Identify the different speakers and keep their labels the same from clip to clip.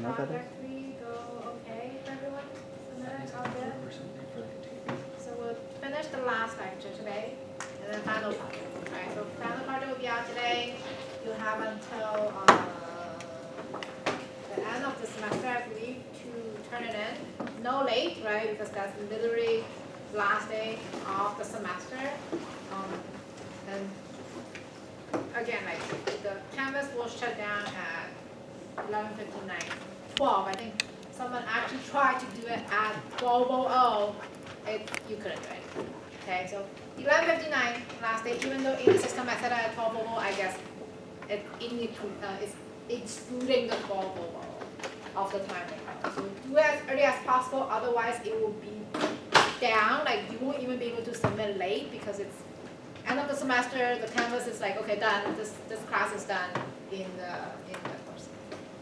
Speaker 1: project 3 go okay for everyone? Out there? So we'll finish the last lecture today, and then final project. Right, so final project will be out today. You have until the end of the semester, I believe, to turn it in. No late, right? Because that's literally last day of the semester. And again, like the canvas will shut down at 11:59, 12. I think someone actually tried to do it at 12:00. You couldn't do it. Okay, so 11:59 last day. Even though in the system I said at 12:00, I guess it's excluding the 12:00 of the time. So do it as early as possible. Otherwise, it will be down. Like you won't even be able to submit late because it's end of the semester. The canvas is like, okay, done. This class is done in the course,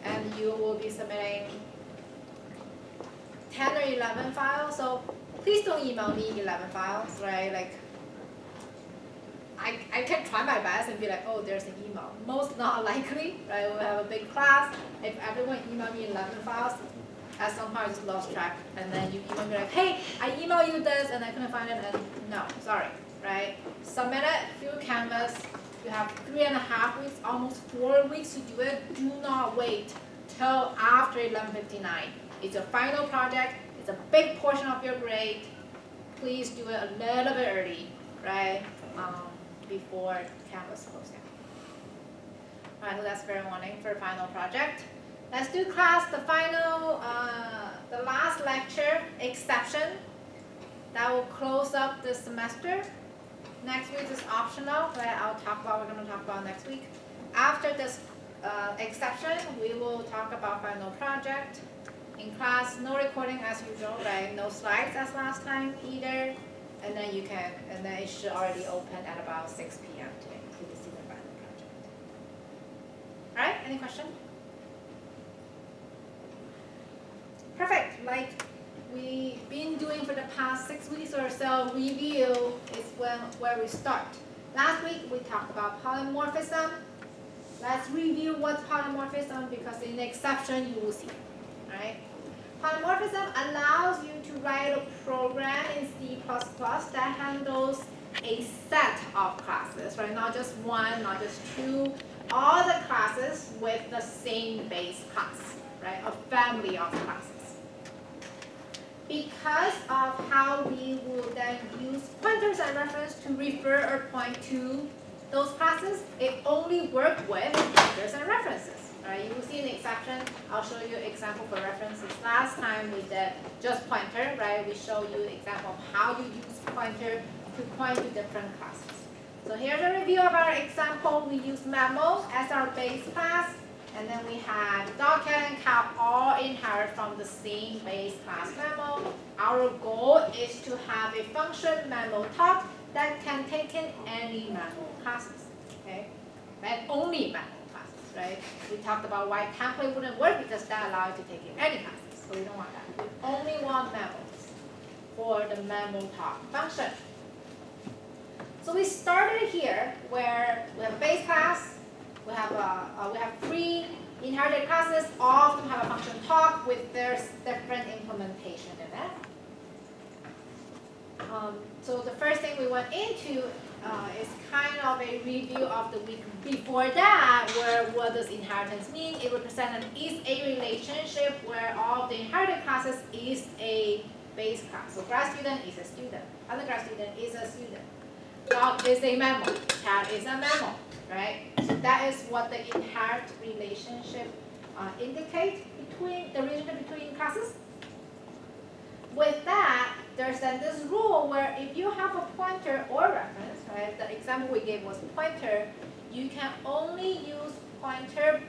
Speaker 1: and you will be submitting 10 or 11 files. So please don't email me 11 files, right? Like I can try my best and be like, oh, there's an email. Most not likely, right? We'll have a big class. If everyone email me 11 files, at some point I just lost track, and then you email me like, hey, I emailed you this and I couldn't find it, and no, sorry, right? Submit it through Canvas. You have 3.5 weeks, almost 4 weeks to do it. Do not wait till after 11:59. It's your final project. It's a big portion of your grade. Please do it a little bit early, right? Before Canvas goes down. All right, so that's fair warning for final project. Let's do class, the final, the last lecture, exception. That will close up the semester. Next week is optional, right? We're going to talk about next week. After this exception, we will talk about final project. In class, no recording as usual, right? No slides as last time either. And then it should already open at about 6 p.m. today. Please see the final project. All right, any question? Perfect. Like we've been doing for the past 6 weeks or so, review is where we start. Last week we talked about polymorphism. Let's review what's polymorphism because in the exception you will see. Right? Polymorphism allows you to write a program in C++ that handles a set of classes, right? Not just one, not just two, all the classes with the same base class, right? A family of classes. Because of how we will then use pointers and reference to refer or point to those classes, it only works with pointers and references. Right, you will see an exception. I'll show you an example for references. Last time we did just pointer, right? We show you an example of how you use pointer to point to different classes. So here's a review of our example. We use memo as our base class, and then we had dogcat and cap all inherit from the same base class memo. Our goal is to have a function memo top that can take in any memo classes, okay? And only memo. Right? We talked about why template wouldn't work because that allows you to take in any classes. So we don't want that. We only want memos for the memo top function. So we started here where we have a base class, we have 3 inherited classes, all of them have a function talk with their different implementation in it. So the first thing we went into is kind of a review of the week before that, where what does inheritance mean? It represents is a relationship where all of the inherited classes is a base class. So grad student is a student, undergrad student is a student. Dog is a mammal, cat is a mammal, right? So that is what the inherit relationship indicates between the relationship between classes. With that, there's then this rule where if you have a pointer or reference, right? The example we gave was pointer. You can only use pointer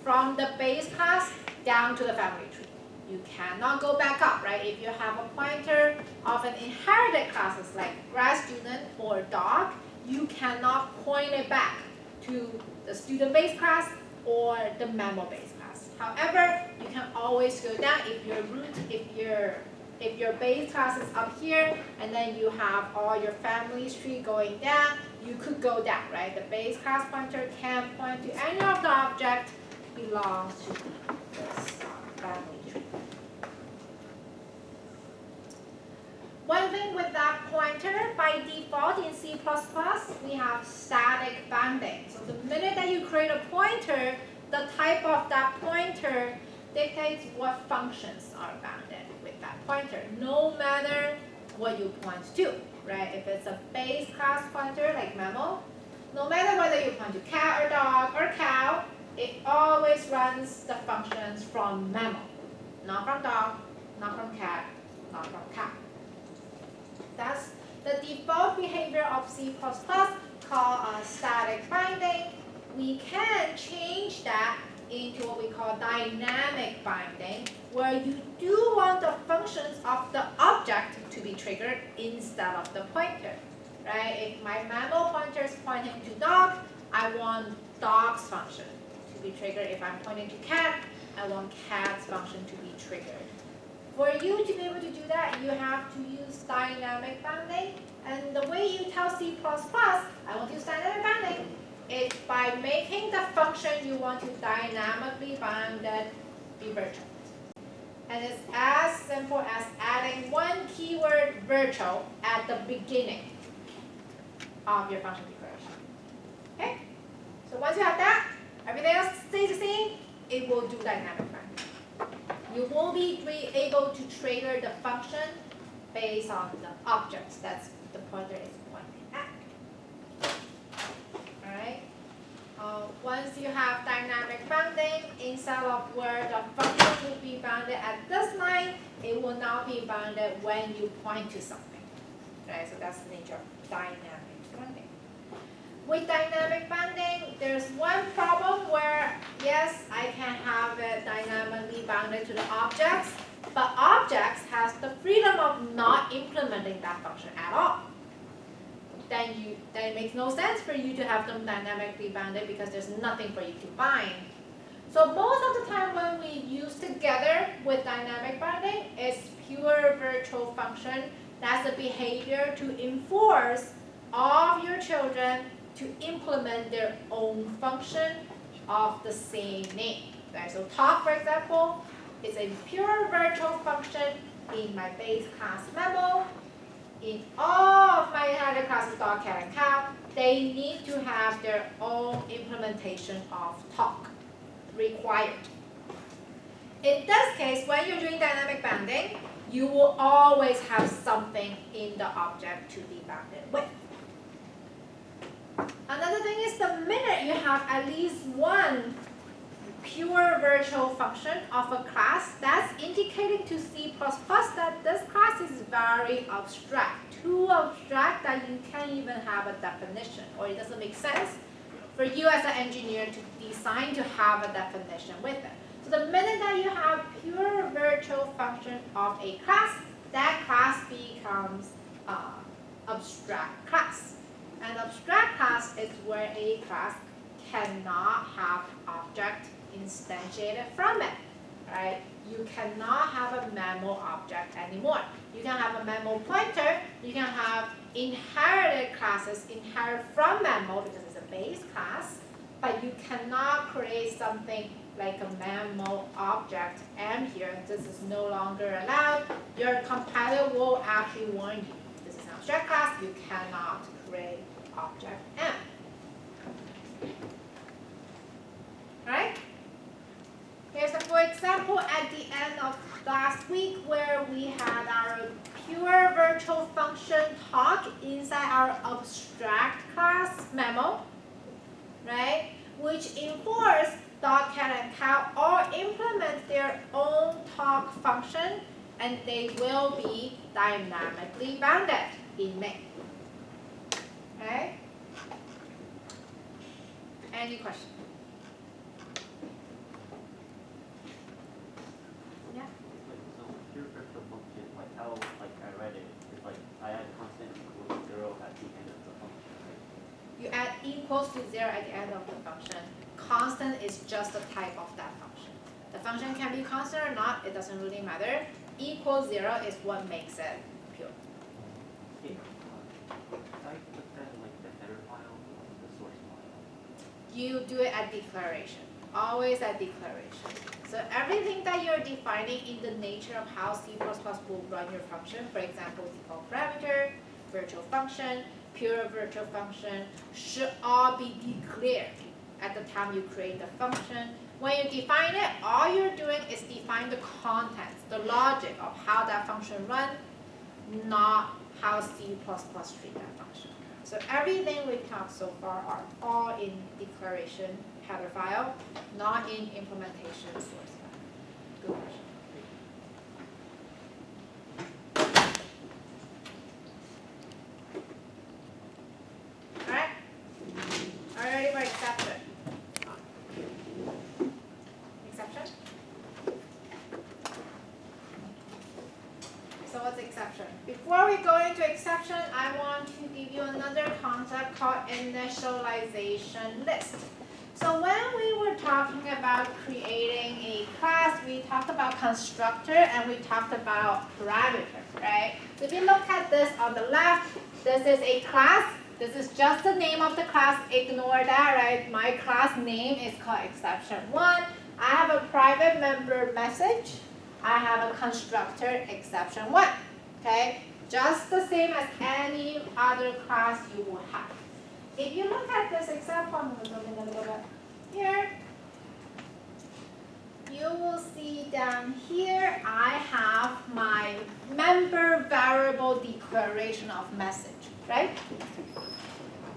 Speaker 1: from the base class down to the family tree. You cannot go back up, right? If you have a pointer of an inherited classes like grad student or dog, you cannot point it back to the student base class or the mammal base class. However, you can always go down if your base class is up here and then you have all your family tree going down, you could go down, right? The base class pointer can point to any of the object belongs to this pointer, by default in C++, we have static bounding. So the minute that you create a pointer, the type of that pointer dictates what functions are bounded with that pointer, no matter what you point to, right? If it's a base class pointer like memo, no matter whether you point to cat or dog or cow, it always runs the functions from memo, not from dog, not from cat, not from cow. That's the default behavior of C++ called static binding. We can change that into what we call dynamic binding, where you do want the functions of the object to be triggered instead of the pointer, right? If my memo pointer is pointing to dog, I want dog's function to be triggered. If I'm pointing to cat, I want cat's function to be triggered. For you to be able to do that, you have to use dynamic bounding. And the way you tell C++, I want to use dynamic bounding, is by making the function you want to dynamically bounded be virtual. And it's as simple as adding one keyword virtual at the beginning of your function declaration. Okay? So once you have that, everything else stays the same, it will do dynamic bounding. You will be able to trigger the function based on the objects that's the pointer is pointing at. Alright? Once you have dynamic bounding, instead of where the function will be bounded at this line, it will now be bounded when you point to something. Right? So that's the nature of dynamic bounding. With dynamic bounding, there's one problem where, yes, I can have it dynamically bounded to the objects, but objects has the freedom of not implementing that function at all. Then it makes no sense for you to have them dynamically bounded because there's nothing for you to bind. So most of the time when we use together with dynamic bounding, it's pure virtual function. That's the behavior to enforce all of your children to implement their own function of the same name. Right? So talk, for example, is a pure virtual function in my base class memo. In all of my inherited classes, dog, cat, and cow, they need to have their own implementation of talk required. In this case, when you're doing dynamic bounding, you will always have something in the object to be bounded with. Another thing is the minute you have at least one pure virtual function of a class, that's indicating to C++ that this class is very abstract, too abstract that you can't even have a definition, or it doesn't make sense for you as an engineer to design to have a definition with it. So the minute that you have pure virtual function of a class, that class becomes abstract class. An abstract class is where a class cannot have object instantiated from it, right? You cannot have a memo object anymore. You can have a memo pointer, you can have inherited classes inherit from memo because it's a base class, but you cannot create something like a memo object M here. This is no longer allowed. Your compiler will actually warn you. This is an abstract class, you cannot create object M. Right? Here's a for example at the end of last week where we had our pure virtual function talk inside our abstract class memo, right? Which enforce dog, cat, and cow all implement their own talk function, and they will be dynamically bounded in main. Okay? Any questions? Yeah?
Speaker 2: So pure virtual function, like how I read it, is like I add constant equals 0 at the end of the function, right?
Speaker 1: You add equals to 0 at the end of the function. Constant is just the type of that function. The function can be constant or not, it doesn't really matter. Equals 0 is what makes it pure.
Speaker 2: Okay. I put that in like the header file or the source file.
Speaker 1: You do it at declaration. Always at declaration. So everything that you're defining in the nature of how C++ will run your function, for example, default parameter, virtual function, pure virtual function should all be declared at the time you create the function. When you define it, all you're doing is define the contents, the logic of how that function runs, not how C++ treat that function. So everything we've talked so far are all in declaration header file, not in implementation source file. Good question. Alright? Are you ready for exception? Exception? So what's exception? Before we go into exception, I want to give you another concept called initialization list. So when we were talking about creating a class, we talked about constructor and we talked about parameter, right? So if you look at this on the left, this is a class. This is just the name of the class. Ignore that, right? My class name is called exception1. I have a private member message. I have a constructor exception1, okay? Just the same as any other class you will have. If you look at this example, I'm going to zoom in a little bit here. You will see down here, I have my member variable declaration of message, right?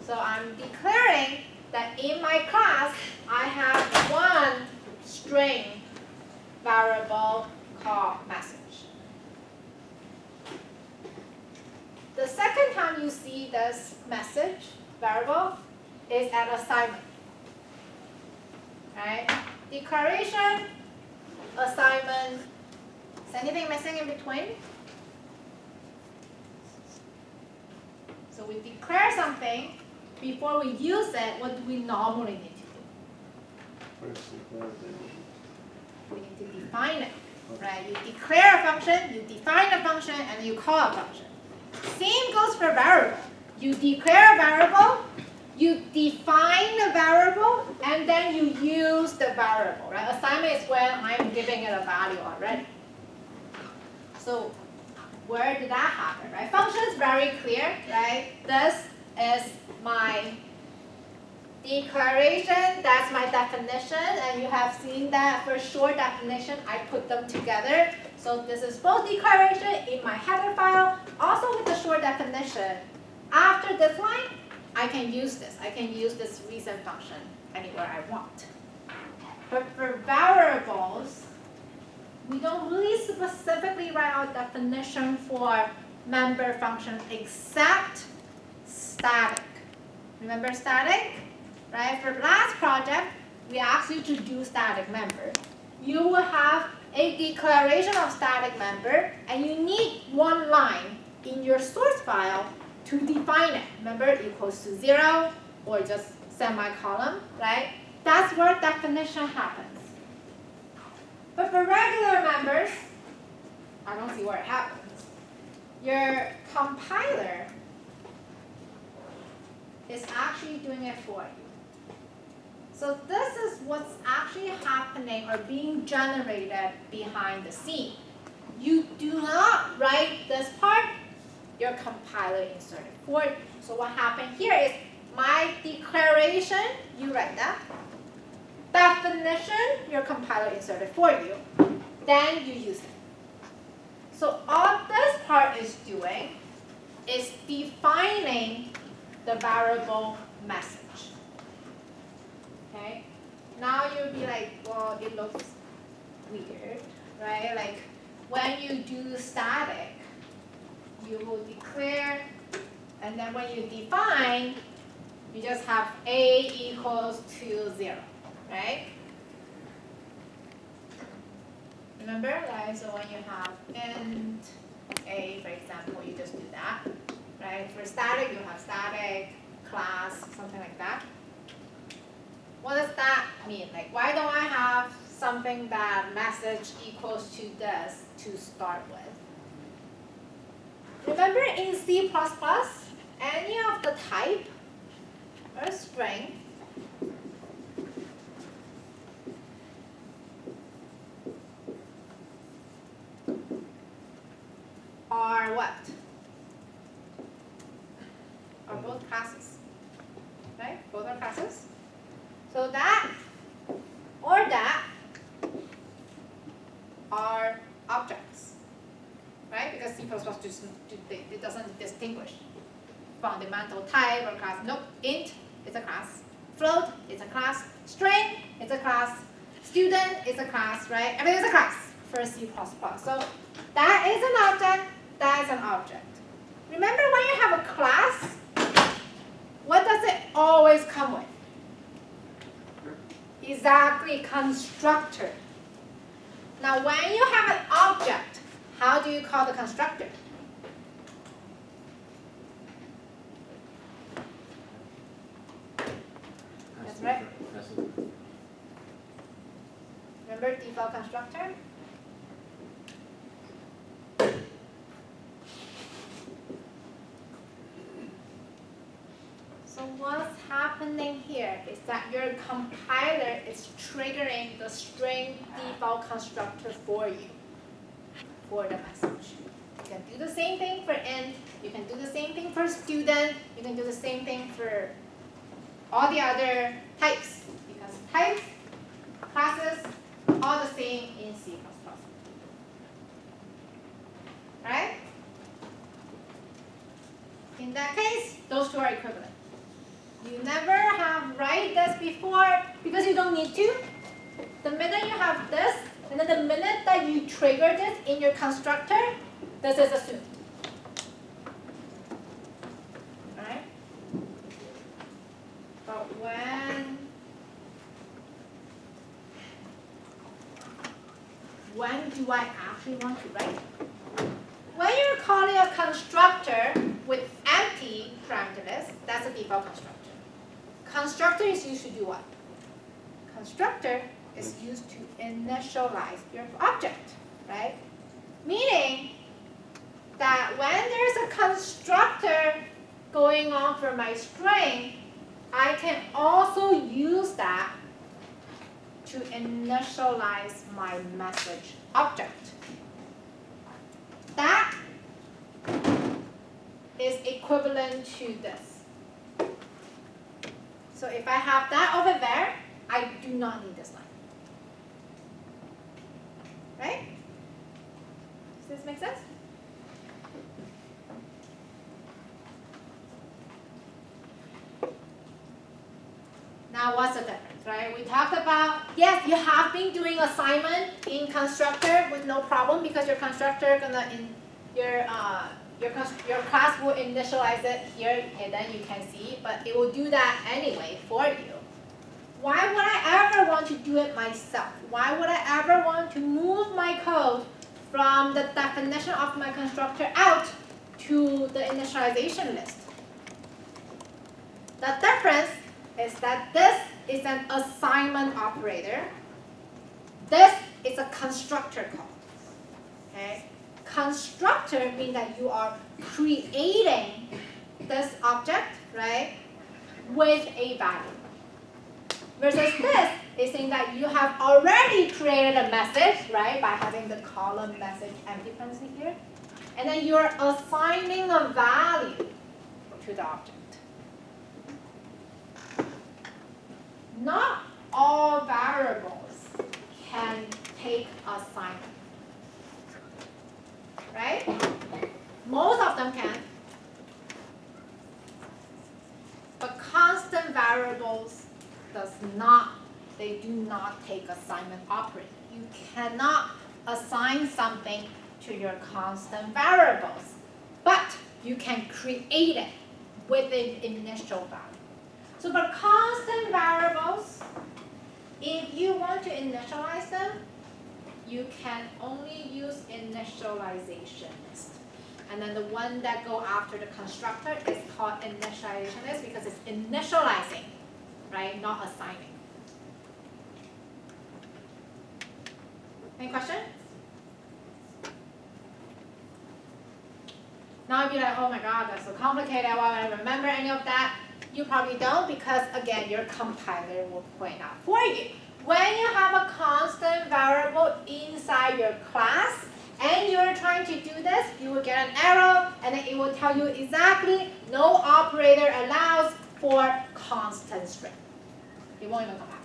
Speaker 1: So I'm declaring that in my class, I have one string variable called message. The second time you see this message variable is at assignment. Right? Declaration, assignment. Is anything missing in between? So we declare something. Before we use it, what do we normally need to do? We need to define it. Right? You declare a function, you define a function, and you call a function. Same goes for variable. You declare a variable, you define a variable, and then you use the variable, right? Assignment is when I'm giving it a value already. So where did that happen, right? Function is very clear, right? This is my declaration, that's my definition, and you have seen that for short definition, I put them together. So this is both declaration in my header file, also with the short definition. After this line, I can use this. I can use this recent function anywhere I want. But for variables, we don't really specifically write out definition for member function except static. Remember static? Right? For last project, we asked you to do static member. You will have a declaration of static member, and you need one line in your source file to define it. Remember, equals to 0 or just semicolon, right? That's where definition happens. But for regular members, I don't see where it happens. Your compiler is actually doing it for you. So this is what's actually happening or being generated behind the scene. You do not write this part, your compiler inserted for you. So what happened here is my declaration, you write that. Definition, your compiler inserted for you. Then you use it. So all this part is doing is defining the variable message. Okay? Now you'll be like, well, it looks weird, right? Like when you do static, you will declare, and then when you define, you just have a equals to 0, right? Remember, right? So when you have int a, for example, you just do that, right? For static, you have static, class, something like that. What does that mean? Like, why don't I have something that message equals to this to start with? Remember in C++, any of the type or string are what? both classes, right? Both are classes. So that or that are objects, right? Because C++ it doesn't distinguish fundamental type or class. Nope, int is a class, float is a class, string is a class, student is a class, right? Everything is a class for C++. So that is an object, that is an object. Remember when you have a class, what does it always come with? Exactly, constructor. Now when you have an object, how do you call the constructor? That's right. Remember default constructor? So what's happening here is that your compiler is triggering the string default constructor for you, for the message. You can do the same thing for int, you can do the same thing for student, you can do the same thing for all the other types, because types, classes, all the same in C++. Right? In that case, those two are equivalent. You never have write this before because you don't need to. The minute you have this, and then the minute that you trigger this in your constructor, this is assumed. Right? But when do I actually want to write? When you're calling a constructor with empty parameter list, that's a default constructor. Constructor is used to do what? Constructor is used to initialize your object, right? Meaning that when there's a constructor going on for my string, I can also use that to initialize my message object. That is equivalent to this. So if I have that over there, I do not need this line. Right? Does this make sense? Now what's the difference, right? We talked about, yes, you have been doing assignment in constructor with no problem because your constructor your class will initialize it here and then you can see, but it will do that anyway for you. Why would I ever want to do it myself? Why would I ever want to move my code from the definition of my constructor out to the initialization list? The difference is that this is an assignment operator. This is a constructor call. Okay? Constructor means that you are creating this object, right, with a value. Versus this is saying that you have already created a message, right, by having the column message empty parenthesis here, and then you're assigning a value to the object. Not all variables can take assignment. Right? Most of them can. But constant variables do not take assignment operator. You cannot assign something to your constant variables, but you can create it with an initial value. So for constant variables, if you want to initialize them, you can only use initialization list. And then the one that go after the constructor is called initialization list because it's initializing, right, not assigning. Any question? Now you'd be like, oh my god, that's so complicated, why would I remember any of that? You probably don't because, again, your compiler will point out for you. When you have a constant variable inside your class, and you're trying to do this, you will get an error, and then it will tell you exactly no operator allows for constant string. It won't even compile.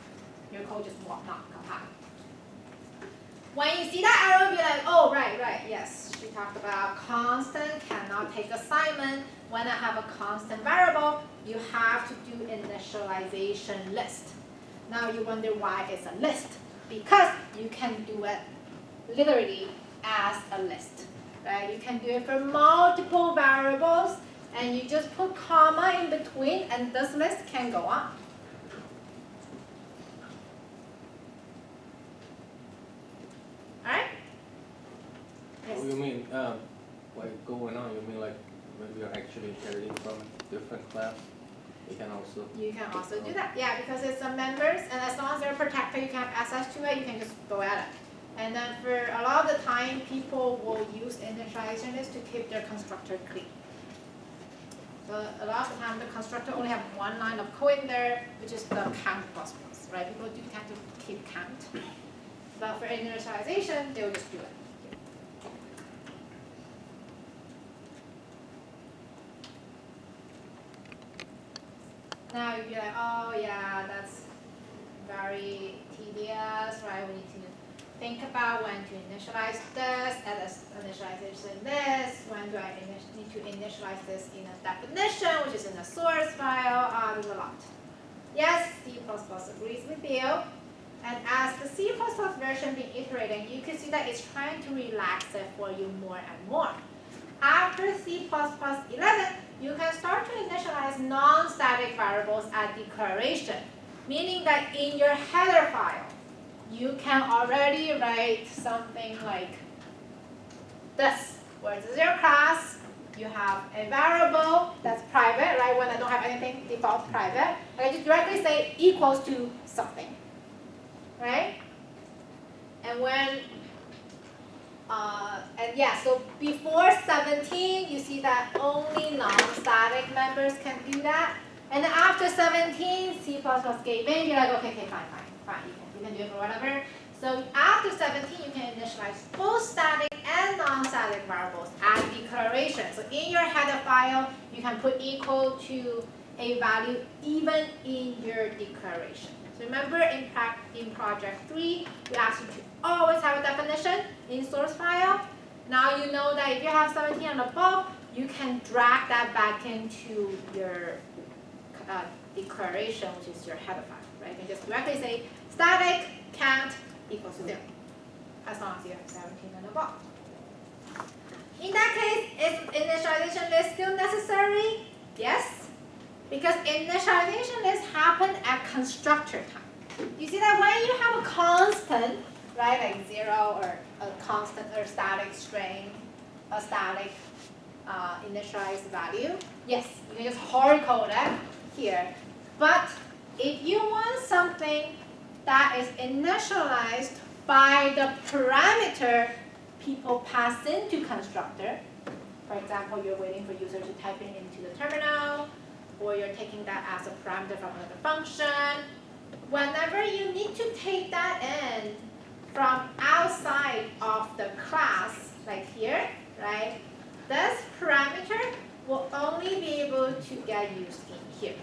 Speaker 1: Your code just will not compile. When you see that error, be like, oh, right, yes. She talked about constant cannot take assignment. When I have a constant variable, you have to do initialization list. Now you wonder why it's a list. Because you can do it literally as a list. Right? You can do it for multiple variables, and you just put comma in between, and this list can go on. Alright? Yes.
Speaker 3: Oh, you mean, like going on, you mean like when we are actually inheriting from different class, you can also...
Speaker 1: You can also do that, yeah, because it's some members, and as long as they're protected, you can have access to it, you can just go at it. And then for a lot of the time, people will use initialization list to keep their constructor clean. So a lot of the time, the constructor only have one line of code in there, which is the count plus plus, right? People do tend to keep count. But for initialization, they will just do it. Now you'd be like, oh yeah, that's very tedious, right? We need to think about when to initialize this, add an initialization this, when do I need to initialize this in a definition, which is in a source file, there's a lot. Yes, C++ agrees with you. And as the C++ version being iterated, you can see that it's trying to relax it for you more and more. After C++ 11, you can start to initialize non-static variables at declaration, meaning that in your header file, you can already write something like this, where this is your class, you have a variable that's private, right? When I don't have anything, default private. And I just directly say equals to something, right? And when, and yeah, so before 17, you see that only non-static members can do that. And then after 17, C++ gave in, you're like, okay, fine, you can do it for whatever. So after 17, you can initialize both static and non-static variables at declaration. So in your header file, you can put equal to a value even in your declaration. So remember in project 3, we asked you to always have a definition in source file. Now you know that if you have 17 and above, you can drag that back into your declaration, which is your header file, right? You can just directly say static count equals to 0, as long as you have 17 and above. In that case, is initialization list still necessary? Yes, because initialization list happen at constructor time. You see that when you have a constant, right, like 0 or a constant or static string, a static initialized value, yes, you can just hard code it here. But if you want something that is initialized by the parameter people pass into constructor, for example, you're waiting for user to type in into the terminal, or you're taking that as a parameter from another function, whenever you need to take that in from outside of the class, like here, right, this parameter will only be able to get used in here.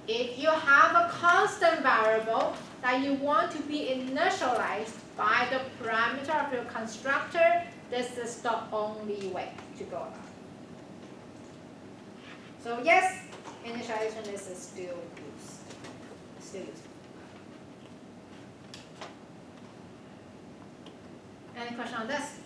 Speaker 1: If you have a constant variable that you want to be initialized by the parameter of your constructor, this is the only way to go about it. So yes, initialization list is still used. Any question on this?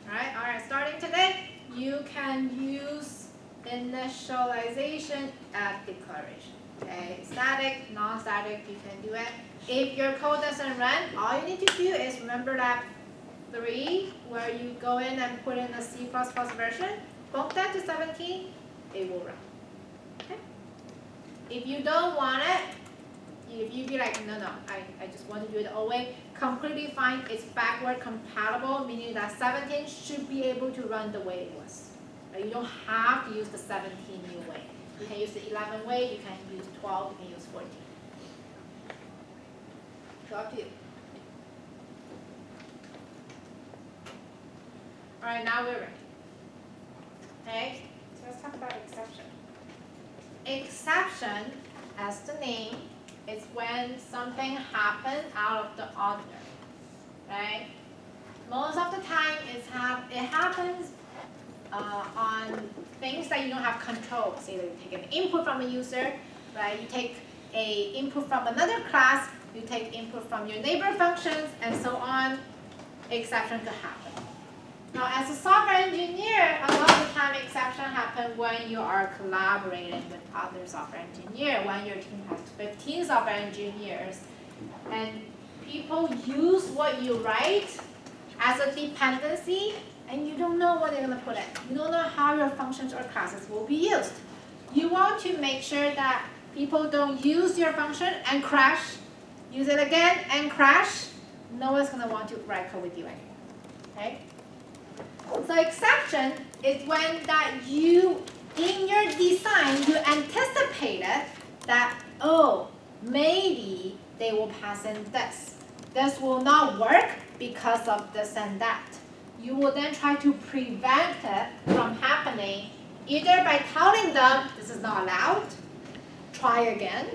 Speaker 1: All right, starting today, you can use initialization at declaration. Okay, static, non-static, you can do it. If your code doesn't run, all you need to do is remember that 3, where you go in and put in the C++ version, bump that to 17, it will run. Okay? If you don't want it, if you be like, no, I just want to do it the old way, completely fine. It's backward compatible, meaning that 17 should be able to run the way it was. Right? You don't have to use the 17 new way. You can use the 11 way, you can use 12, you can use 14. So up to you. All right, now we're ready. Okay, so let's talk about exception. Exception, as the name, is when something happens out of the ordinary, right? Most of the time, it happens on things that you don't have control. Say that you take an input from a user, right? You take an input from another class, you take input from your neighbor functions, and so on. Exception could happen. Now, as a software engineer, a lot of the time exception happen when you are collaborating with other software engineers, when your team has 15 software engineers, and people use what you write as a dependency, and you don't know what they're going to put in. You don't know how your functions or classes will be used. You want to make sure that people don't use your function and crash, use it again and crash. No one's going to want to write code with you anymore. Okay? So exception is when that you, in your design, you anticipated that, oh, maybe they will pass in this. This will not work because of this and that. You will then try to prevent it from happening, either by telling them this is not allowed, try again,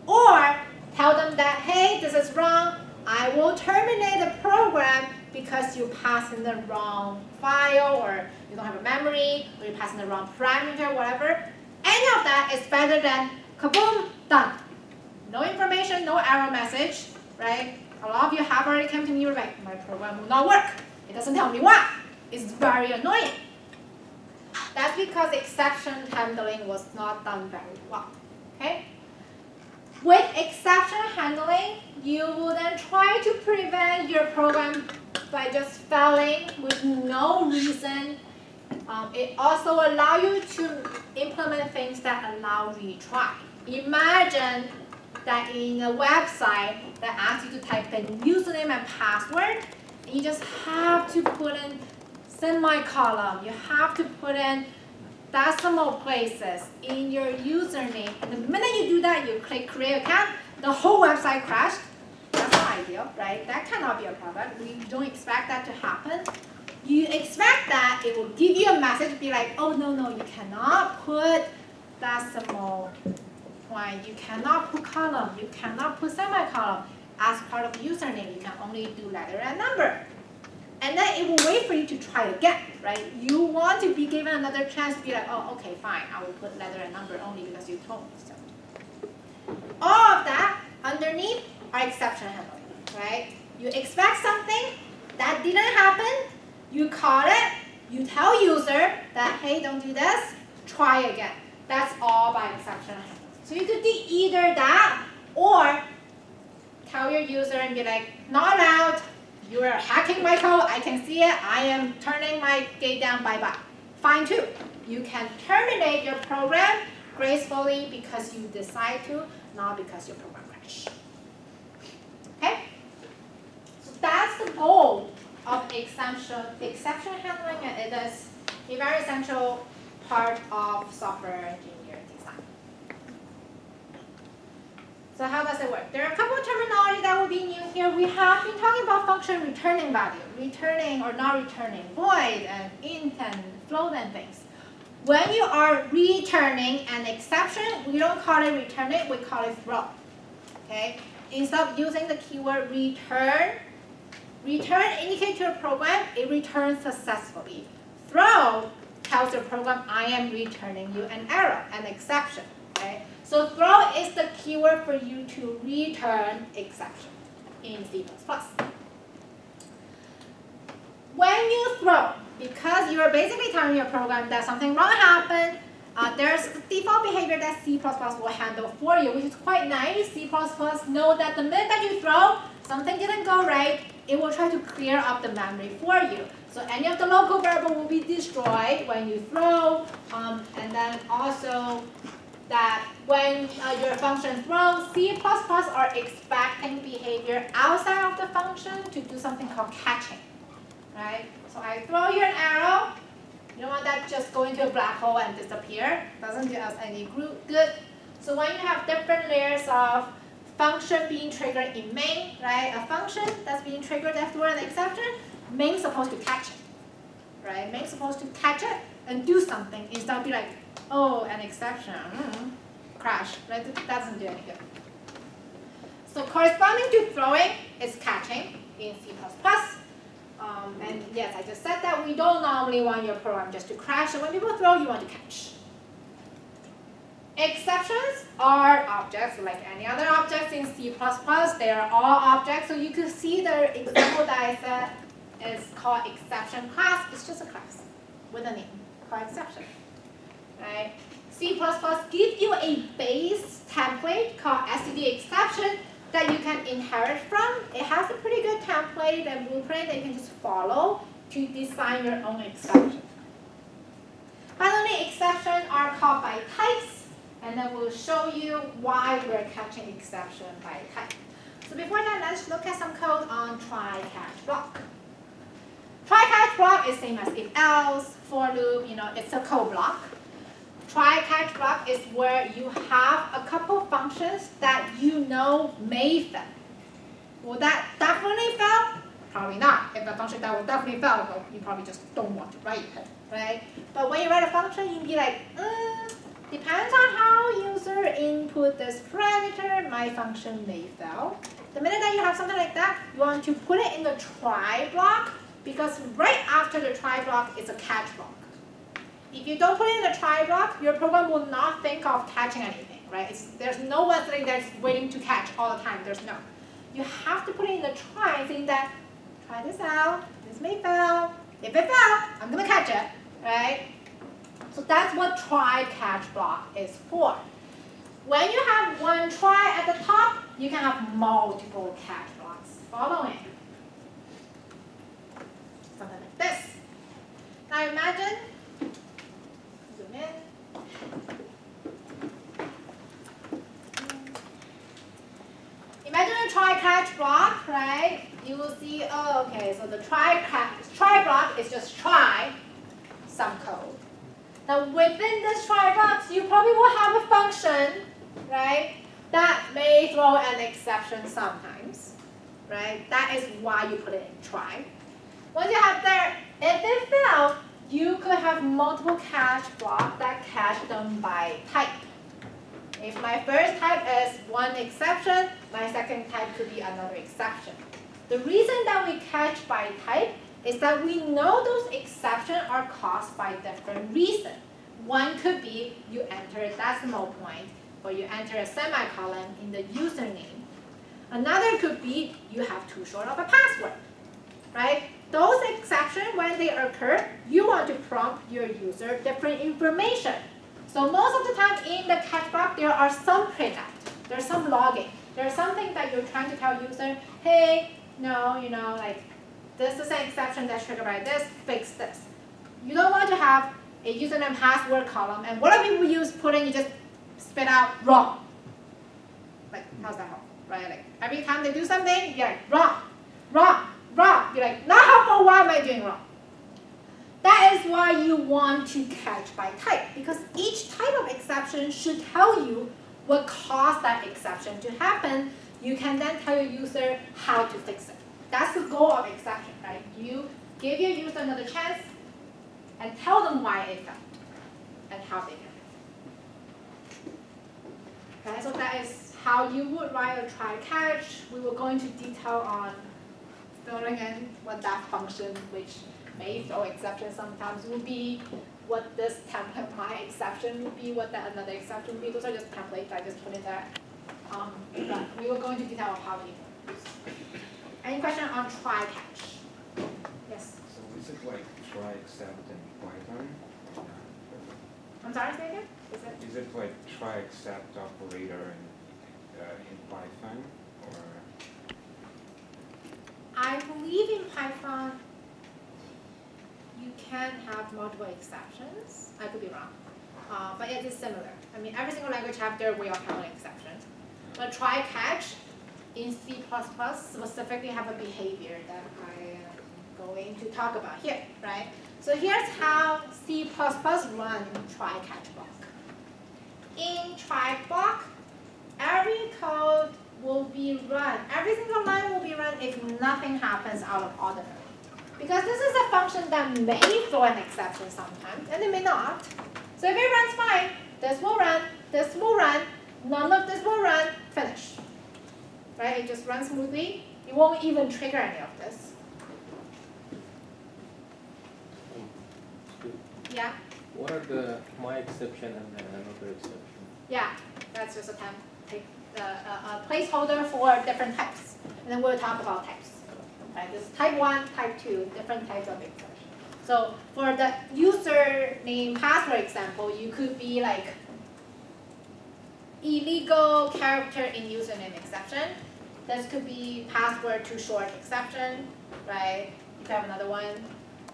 Speaker 1: or tell them that, hey, this is wrong, I will terminate the program because you pass in the wrong file, or you don't have a memory, or you pass in the wrong parameter, whatever. Any of that is better than kaboom, done. No information, no error message, right? A lot of you have already come to me like, my program will not work. It doesn't tell me why. It's very annoying. That's because exception handling was not done very well, okay? With exception handling, you will then try to prevent your program by just failing with no reason. It also allows you to implement things that allow retry. Imagine that in a website that asks you to type in username and password, and you just have to put in semicolon. You have to put in decimal places in your username. And the minute you do that, you click create account, the whole website crashed. That's not ideal, right? That cannot be a product. We don't expect that to happen. You expect that it will give you a message, be like, oh, no, you cannot put decimal point. You cannot put column. You cannot put semicolon as part of the username. You can only do letter and number. And then it will wait for you to try again, right? You want to be given another chance to be like, oh, okay, fine. I will put letter and number only because you told me so. All of that underneath are exception handling, right? You expect something, that didn't happen, you call it, you tell user that, hey, don't do this, try again. That's all by exception handling. So you could do either that, or tell your user and be like, not allowed, you are hacking my code, I can see it, I am turning my gate down, bye-bye. Fine too. You can terminate your program gracefully because you decide to, not because your program crashed. Okay? So that's the goal of exception handling, and it is a very essential part of software engineering design. So how does it work? There are a couple of terminology that will be new here. We have been talking about function returning value, returning or not returning, void and int and float and things. When you are returning an exception, we don't call it returning, we call it throw. Okay? Instead of using the keyword return indicates to your program, it returns successfully. Throw tells your program, I am returning you an error, an exception. Okay? So throw is the keyword for you to return exception in C++. When you throw, because you are basically telling your program that something wrong happened, there's default behavior that C++ will handle for you, which is quite nice. C++ know that the minute that you throw, something didn't go right, it will try to clear up the memory for you. So any of the local variable will be destroyed when you throw, and then also that when your function throws, C++ are expecting behavior outside of the function to do something called catching, right? So I throw you an arrow. You don't want that just go into a black hole and disappear. Doesn't do us any good. So when you have different layers of function being triggered in main, right? A function that's being triggered after an exception, main's supposed to catch it, right? Main's supposed to catch it and do something instead of be like, oh, an exception, crash, right? That doesn't do any good. So corresponding to throwing is catching in C++. And yes, I just said that we don't normally want your program just to crash. So when people throw, you want to catch. Exceptions are objects like any other objects in C++. They are all objects. So you can see the example that I said is called exception class. It's just a class with a name called exception. Right? C++ gives you a base template called std exception that you can inherit from. It has a pretty good template and blueprint that you can just follow to design your own exception. Finally, exceptions are called by types, and then we'll show you why we're catching exception by type. So before that, let's look at some code on try-catch block. Try-catch block is same as if-else, for loop, it's a code block. Try-catch block is where you have a couple functions that you know may fail. Will that definitely fail? Probably not. If a function that will definitely fail, well, you probably just don't want to write it, right? But when you write a function, you can be like, depends on how user input this parameter, my function may fail. The minute that you have something like that, you want to put it in the try block, because right after the try block is a catch block. If you don't put it in the try block, your program will not think of catching anything, right? There's no one thing that's waiting to catch all the time. There's no. You have to put it in the try, saying that, try this out, this may fail. If it fails, I'm going to catch it, right? So that's what try-catch block is for. When you have one try at the top, you can have multiple catch blocks following. Something like this. Now imagine, zoom in. Imagine a try-catch block, right? You will see, oh, okay, so the try block is just try some code. Now within this try box, you probably will have a function, right, that may throw an exception sometimes, right? That is why you put it in try. Once you have there, if it fails, you could have multiple catch blocks that catch them by type. If my first type is one exception, my second type could be another exception. The reason that we catch by type is that we know those exceptions are caused by different reasons. One could be you enter a decimal point, or you enter a semicolon in the username. Another could be you have too short of a password, right? Those exceptions, when they occur, you want to prompt your user different information. So most of the time in the catch block, there are some printf, there's some logging, there's something that you're trying to tell user, hey, no, like, this is an exception that's triggered by this, fix this. You don't want to have a username password column, and what do people use put in, you just spit out wrong. Like, how's that helpful, right? Like, every time they do something, you're like, wrong, wrong, wrong. You're like, not helpful, why am I doing wrong? That is why you want to catch by type, because each type of exception should tell you what caused that exception to happen. You can then tell your user how to fix it. That's the goal of exception, right? You give your user another chance and tell them why it failed and how they can fix it. Okay, so that is how you would write a try-catch. We will go into detail on filling in what that function, which may throw exception sometimes, will be, what this template, my exception would be, what that another exception would be. Those are just templates I just put in there. But we will go into detail of how we use. Any question on try-catch? Yes?
Speaker 4: So is it like try except in Python?
Speaker 1: I'm sorry, say again?
Speaker 4: Is it like try except operator in Python? Or?
Speaker 1: I believe in Python, you can have multiple exceptions. I could be wrong. But it is similar. I mean, every single language have their way of handling exceptions. But try-catch in C++ specifically have a behavior that I am going to talk about here, right? So here's how C++ run try-catch block. In try block, every code will be run. Every single line will be run if nothing happens out of ordinary. Because this is a function that may throw an exception sometimes, and it may not. So if it runs fine, this will run, none of this will run, finish. Right? It just runs smoothly. You won't even trigger any of this. Yeah?
Speaker 3: What are the my exception and then another exception?
Speaker 1: Yeah, that's just a placeholder for different types. And then we'll talk about types. Right? This is type 1, type 2, different types of exception. So for the username password example, you could be like illegal character in username exception. This could be password too short exception, right? You have another one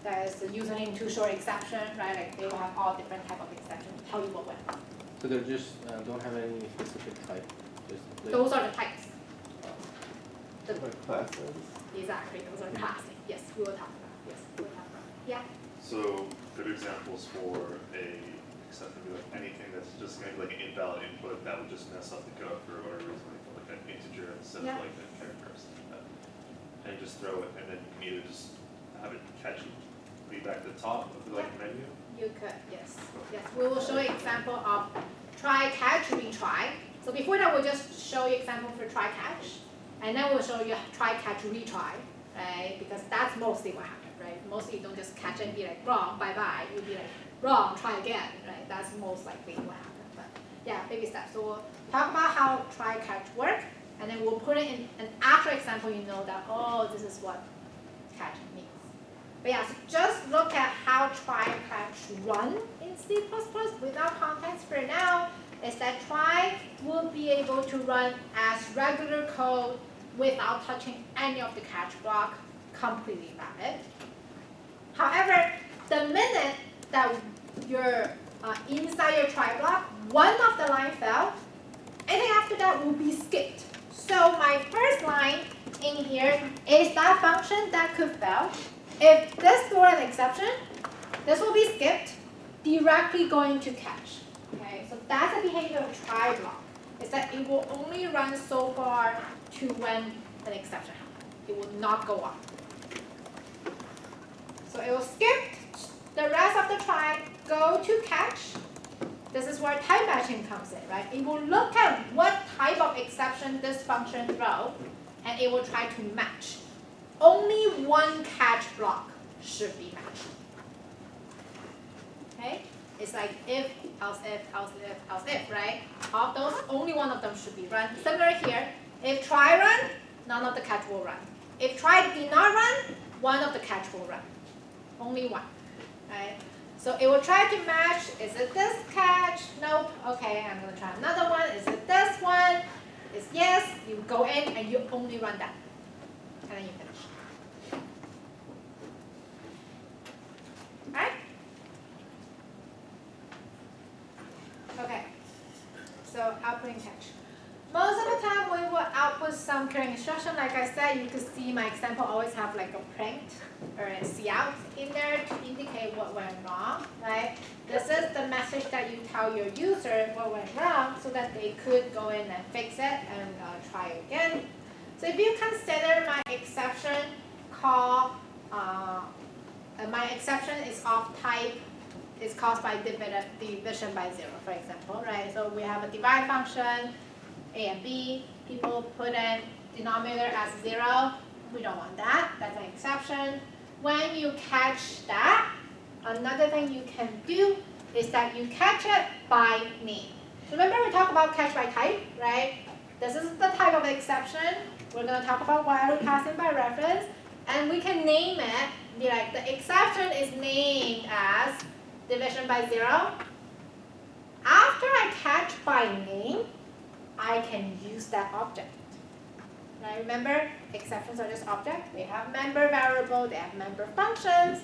Speaker 1: that is the username too short exception, right? Like they will have all different type of exceptions to tell you what went wrong.
Speaker 3: So they're just don't have any specific type. Just
Speaker 1: Those are the types. The,
Speaker 3: classes.
Speaker 1: exactly, those are classic. Yes, we will talk about. Yes, we will talk about. Yeah.
Speaker 5: So good examples for a exception would be like anything that's just maybe like an invalid input that would just mess up the code for whatever reason, like an integer instead
Speaker 1: Yeah.
Speaker 5: of like a character or something like that. And just throw it, and then you can either just have it catch it, put it back to the top of the like menu.
Speaker 1: You could, yes. Yes, we will show you example of try, catch, retry. So before that, we'll just show you example for try, catch. And then we'll show you try, catch, retry, right? Because that's mostly what happened, right? Mostly you don't just catch it and be like, wrong, bye-bye. You'll be like, wrong, try again, right? That's most likely what happened. But yeah, baby steps. So we'll talk about how try, catch work. And then we'll put it in an actual example, you know that, oh, this is what catch means. But yeah, so just look at how try, catch run in C++ without context for now, is that try will be able to run as regular code without touching any of the catch block, completely valid. However, the minute that you're inside your try block, one of the line fell, anything after that will be skipped. So my first line in here is that function that could fail. If this throws an exception, this will be skipped, directly going to catch. Okay, so that's the behavior of try block. Is that it will only run so far to when an exception happens. It will not go on. So it will skip the rest of the try, go to catch. This is where type matching comes in, right? It will look at what type of exception this function throws, and it will try to match. Only one catch block should be matched. Okay? It's like if, else if, else if, else if, right? Of those, only one of them should be run. Similar here, if try run, none of the catch will run. If try did not run, one of the catch will run. Only one, right? So it will try to match, is it this catch? Nope, okay, I'm gonna try another one. Is it this one? It's yes, you go in and you only run that. And then you finish. Alright? Okay, so output and catch. Most of the time we will output some clear instruction. Like I said, you can see my example always have like a print or a cout in there to indicate what went wrong, right? This is the message that you tell your user what went wrong so that they could go in and fix it and try again. So if you consider my exception call, my exception is of type, is caused by division by 0, for example, right? So we have a divide function, A and B, people put in denominator as 0, we don't want that, that's an exception. When you catch that, another thing you can do is that you catch it by name. Remember we talked about catch by type, right? This is the type of exception. We're going to talk about while passing by reference, and we can name it, be like the exception is named as division by 0. After I catch by name, I can use that object. Now remember, exceptions are just objects. They have member variable, they have member functions.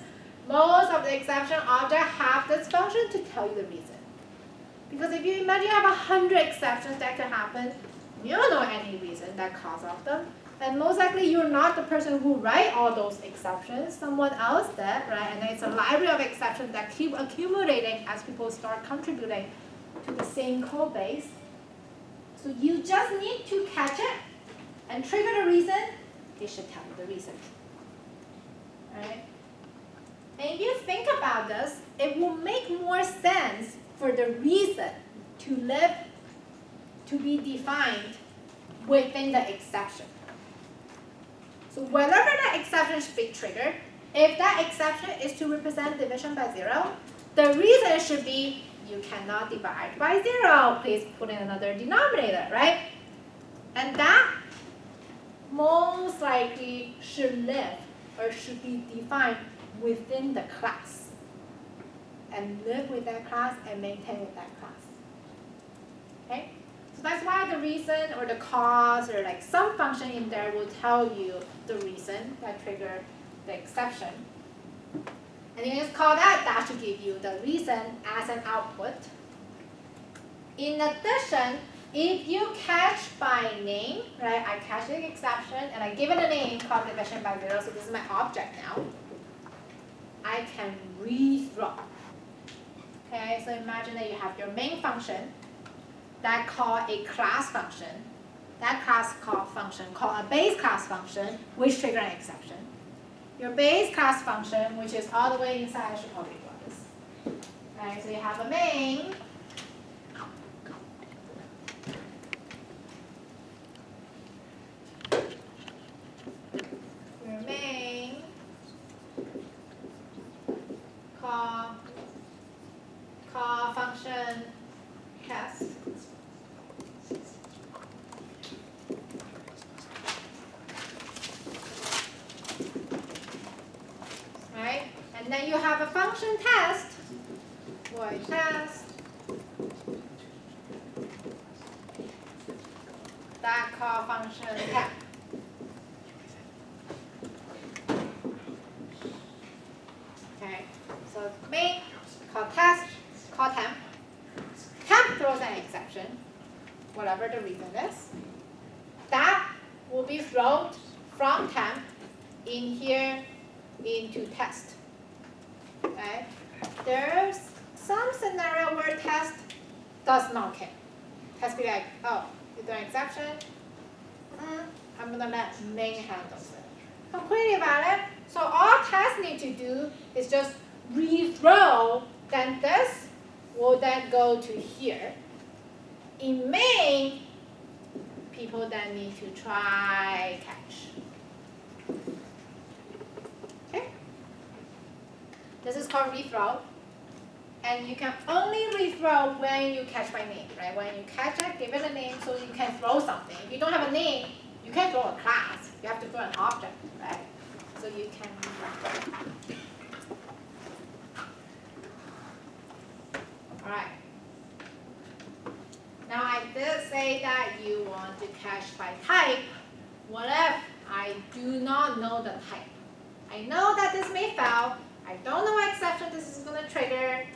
Speaker 1: Most of the exception objects have this function to tell you the reason. Because if you imagine you have 100 exceptions that can happen, you don't know any reason that cause of them. And most likely you're not the person who write all those exceptions, someone else did, right? And it's a library of exceptions that keep accumulating as people start contributing to the same code base. So you just need to catch it and trigger the reason, it should tell you the reason. Alright? And if you think about this, it will make more sense for the reason to be defined within the exception. So whenever the exception should be triggered, if that exception is to represent division by 0, the reason should be you cannot divide by 0. Please put in another denominator, right? And that most likely should live or should be defined within the class. And live with that class and maintain with that class. Okay? So that's why the reason or the cause or like some function in there will tell you the reason that triggered the exception. And you just call that, that should give you the reason as an output. In addition, if you catch by name, right, I catch the exception and I give it a name called division by 0, so this is my object now, I can rethrow. Okay, so imagine that you have your main function that call a class function. That class function call a base class function, which trigger an exception. Your base class function, which is all the way inside, I should probably draw this. Alright, so you have a main. Your main call function test. Right? And then you have a function test, void test, that call function temp. Okay, so main, call test, call temp. Temp throws an exception, whatever the reason is. That will be thrown from temp in here into test. Okay? There's some scenario where test does not care. Test be like, oh, you do an exception? I'm gonna let main handle it. Completely valid. So all test need to do is just rethrow, then this will then go to here. In main, people then need to try catch. Okay? This is called rethrow. And you can only rethrow when you catch by name, right? When you catch it, give it a name so you can throw something. If you don't have a name, you can't throw a class. You have to throw an object, right? So you can rethrow. All right. Now I did say that you want to catch by type. What if I do not know the type? I know that this may fail. I don't know what exception this is going to trigger.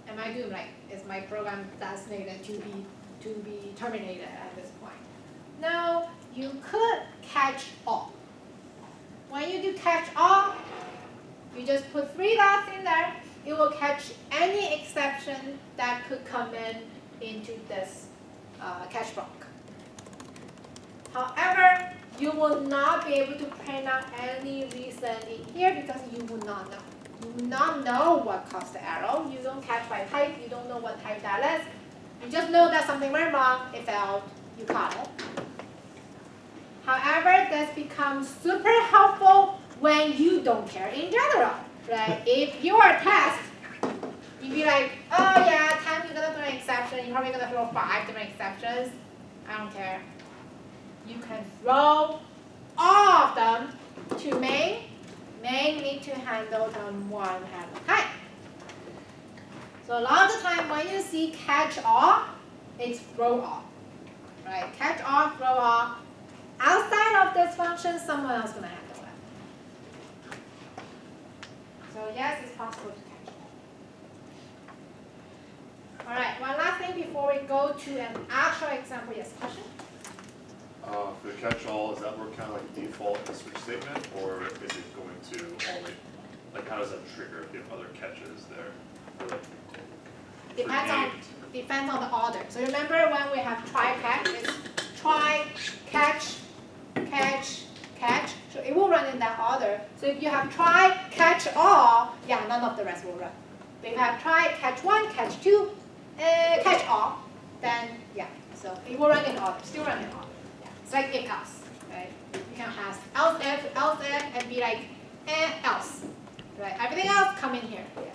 Speaker 1: Am I doomed? Like, is my program designated to be terminated at this point? No, you could catch all. When you do catch all, you just put 3 dots in there. It will catch any exception that could come into this catch block. However, you will not be able to print out any reason in here because you will not know. You will not know what caused the error. You don't catch by type. You don't know what type that is. You just know that something went wrong. It failed. You caught it. However, this becomes super helpful when you don't care in general, right? If you are a test, you'd be like, oh yeah, time you're gonna throw an exception. You're probably gonna throw 5 different exceptions. I don't care. You can throw all of them to main. Main need to handle them one at a time. So a lot of the time when you see catch all, it's throw all. Right? Catch all, throw all. Outside of this function, someone else is going to handle it. So yes, it's possible to catch all. Alright, one last thing before we go to an actual example. Yes, question?
Speaker 5: For the catch-all, is that more kind of like default in the switch statement, or is it going to only, like how does that trigger if you have other catches there? Or like
Speaker 1: Depends on the order. So remember when we have try catch, it's try catch, catch, catch. So it will run in that order. So if you have try, catch all, yeah, none of the rest will run. But if you have try, catch one, catch two, catch all, then yeah, so it will run in order, still run in order. Yeah. It's like if else, right? You can have else if, and be like else, right? Everything else come in here. Yeah.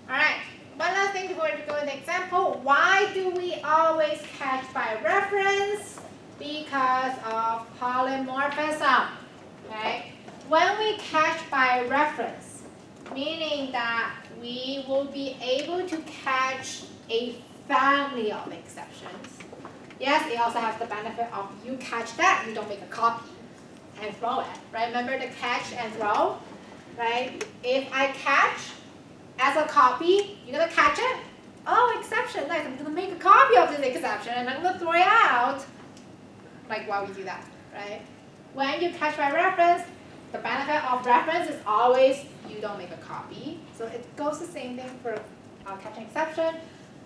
Speaker 1: All right. One last thing before we go into example. Why do we always catch by reference? Because of polymorphism. Okay. When we catch by reference, meaning that we will be able to catch a family of exceptions. Yes, it also has the benefit of you catch that, you don't make a copy and throw it. Right? Remember the catch and throw? Right? If I catch as a copy, you're gonna catch it. Oh, exception, nice. I'm gonna make a copy of this exception and I'm gonna throw it out. Like why we do that, right? When you catch by reference, the benefit of reference is always you don't make a copy. So it goes the same thing for catching exception.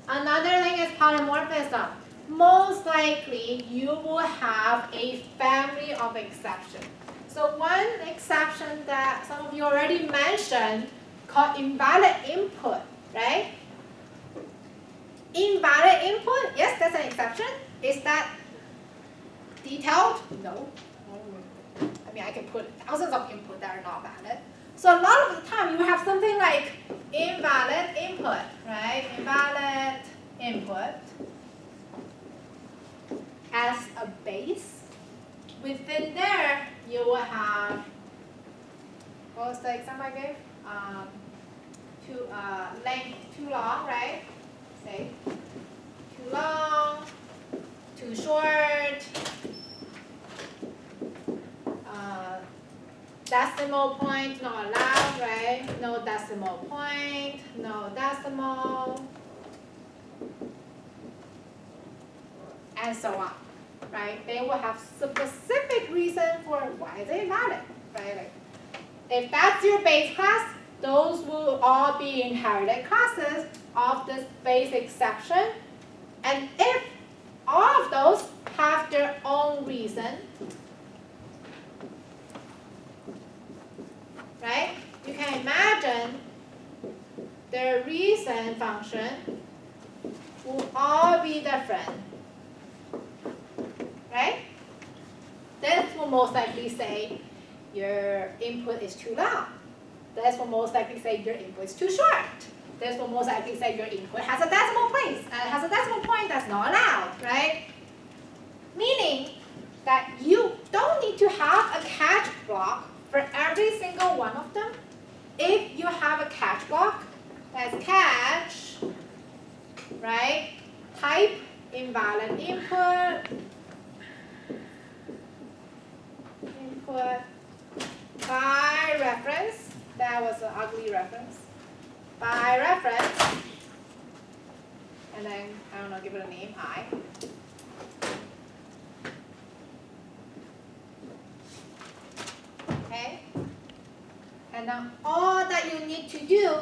Speaker 1: Another thing is polymorphism. Most likely, you will have a family of exceptions. So one exception that some of you already mentioned called invalid input, right? Invalid input, yes, that's an exception. Is that detailed? No. I mean, I can put thousands of input that are not valid. So a lot of the time, you have something like invalid input, right? Invalid input as a base. Within there, you will have, what was the example I gave? Length too long, right? Say, too long, too short, decimal point not allowed, right? No decimal point, no decimal, and so on, right? They will have specific reason for why they valid, right? Like, if that's your base class, those will all be inherited classes of this base exception. And if all of those have their own reason, right? You can imagine their reason function will all be different, right? This will most likely say your input is too long. This will most likely say your input is too short. This will most likely say your input has a decimal place and has a decimal point that's not allowed, right? Meaning that you don't need to have a catch block for every single one of them. If you have a catch block, that's catch, right? Type invalid input, by reference. That was an ugly reference. By reference, and then, I don't know, give it a name, I. Okay? And now all that you need to do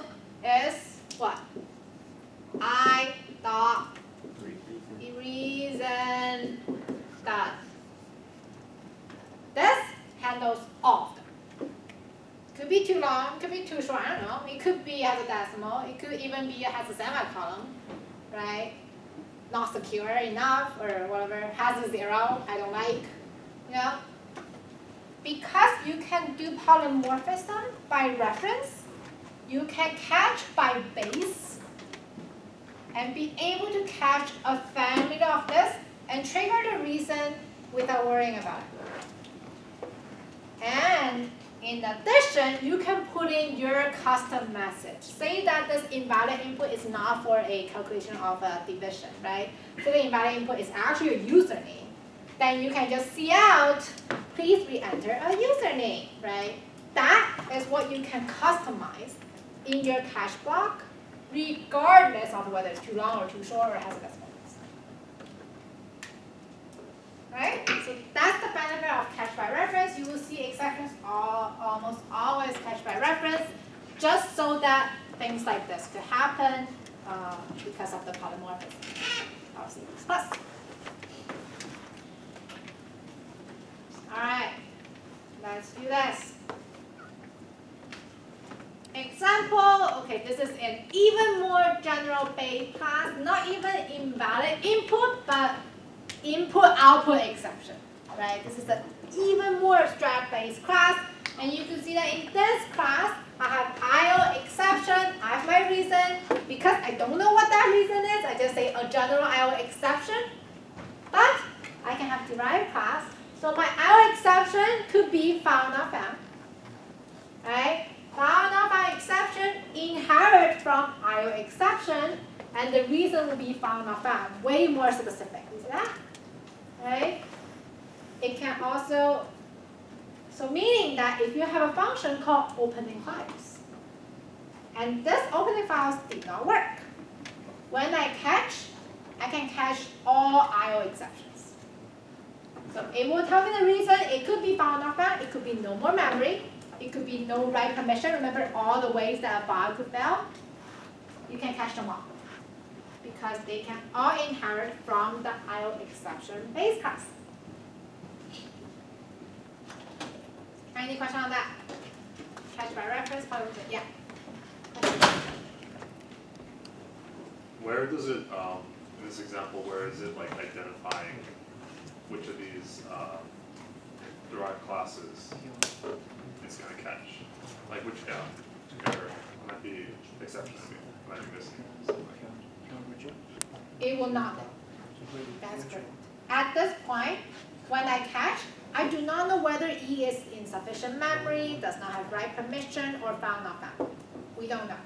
Speaker 1: is what? I dot reason dot. This handles all of them. Could be too long, could be too short, I don't know. It could be has a decimal, it could even be has a semicolon, right? Not secure enough or whatever, has a zero, I don't like, you know? Because you can do polymorphism by reference, you can catch by base and be able to catch a family of this and trigger the reason without worrying about it. And in addition, you can put in your custom message. Say that this invalid input is not for a calculation of a division, right? So the invalid input is actually a username. Then you can just see out, please re-enter a username, right? That is what you can customize in your catch block, regardless of whether it's too long or too short or has a decimal place. Right? So that's the benefit of catch by reference. You will see exceptions almost always catch by reference, just so that things like this could happen because of the polymorphism. of C++. All right, let's do this. Example, okay, this is an even more general based class, not even invalid input, but input-output exception, right? This is an even more abstract based class, and you can see that in this class, I have IO exception, I have my reason. Because I don't know what that reason is, I just say a general IO exception, but I can have derived class. So my IO exception could be found not found, right? Found not found exception inherit from IO exception, and the reason will be found not found, way more specific. You see that? Right? It can also, so meaning that if you have a function called opening files, and this opening files did not work, when I can catch all IO exceptions. So it will tell me the reason. It could be found not found, it could be no more memory, it could be no write permission. Remember all the ways that a file could fail? You can catch them all, because they can all inherit from the IO exception base class. Any question on that? Catch by reference, polymorphism, yeah.
Speaker 5: Where does it, in this example, where is it like identifying which of these derived classes it's going to catch? Like which error might be exception, might be missing.
Speaker 1: It will not know. That's correct. At this point, when I catch, I do not know whether E is insufficient memory, does not have write permission, or found not found. We don't know.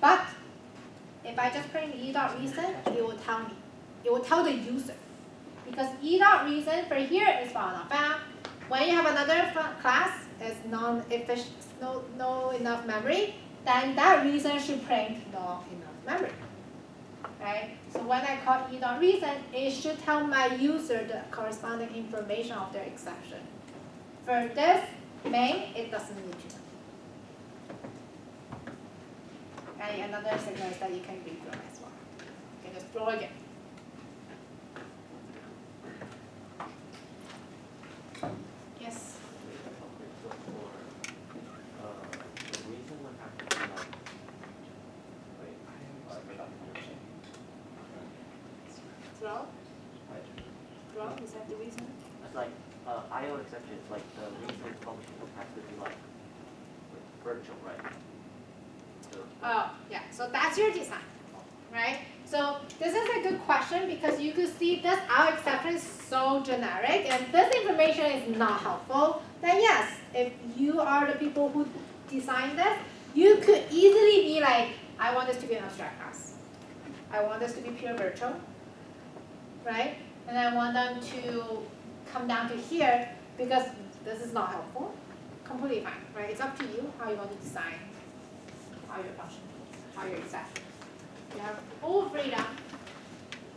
Speaker 1: But if I just print E.reason, it will tell me. It will tell the user. Because E.reason for here is found not found. When you have another class is non-efficient, no enough memory, then that reason should print no enough memory. Right? So when I call E.reason, it should tell my user the corresponding information of their exception. For this main, it doesn't need to know. And another signal is that you can redraw as well. You can just draw again. Yes?
Speaker 2: The reason would have to be like,
Speaker 1: Throw? Throw? Is that the reason?
Speaker 2: it's like IO exceptions, like the reason function has to be like virtual, right? So,
Speaker 1: Oh, yeah. So that's your design, right? So this is a good question because you could see this our exception is so generic and this information is not helpful. Then yes, if you are the people who designed this, you could easily be like, I want this to be an abstract class. I want this to be pure virtual, right? And I want them to come down to here because this is not helpful. Completely fine, right? It's up to you how you want to design how your function, how your exception. You have full freedom,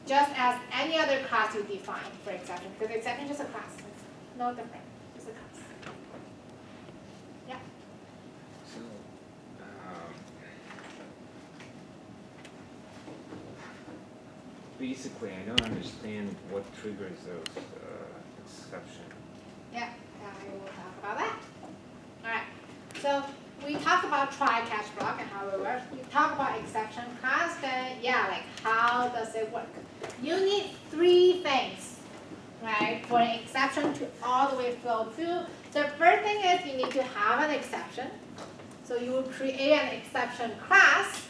Speaker 1: just as any other class you define for exception, because exception is just a class. It's no different, just a class. Yeah.
Speaker 4: So, basically, I don't understand what triggers those exceptions.
Speaker 1: Yeah, I will talk about that. All right. So we talked about try catch block and how it works. We talk about exception class. Then yeah, like how does it work? You need three things, right, for an exception to all the way flow through. The first thing is you need to have an exception. So you will create an exception class.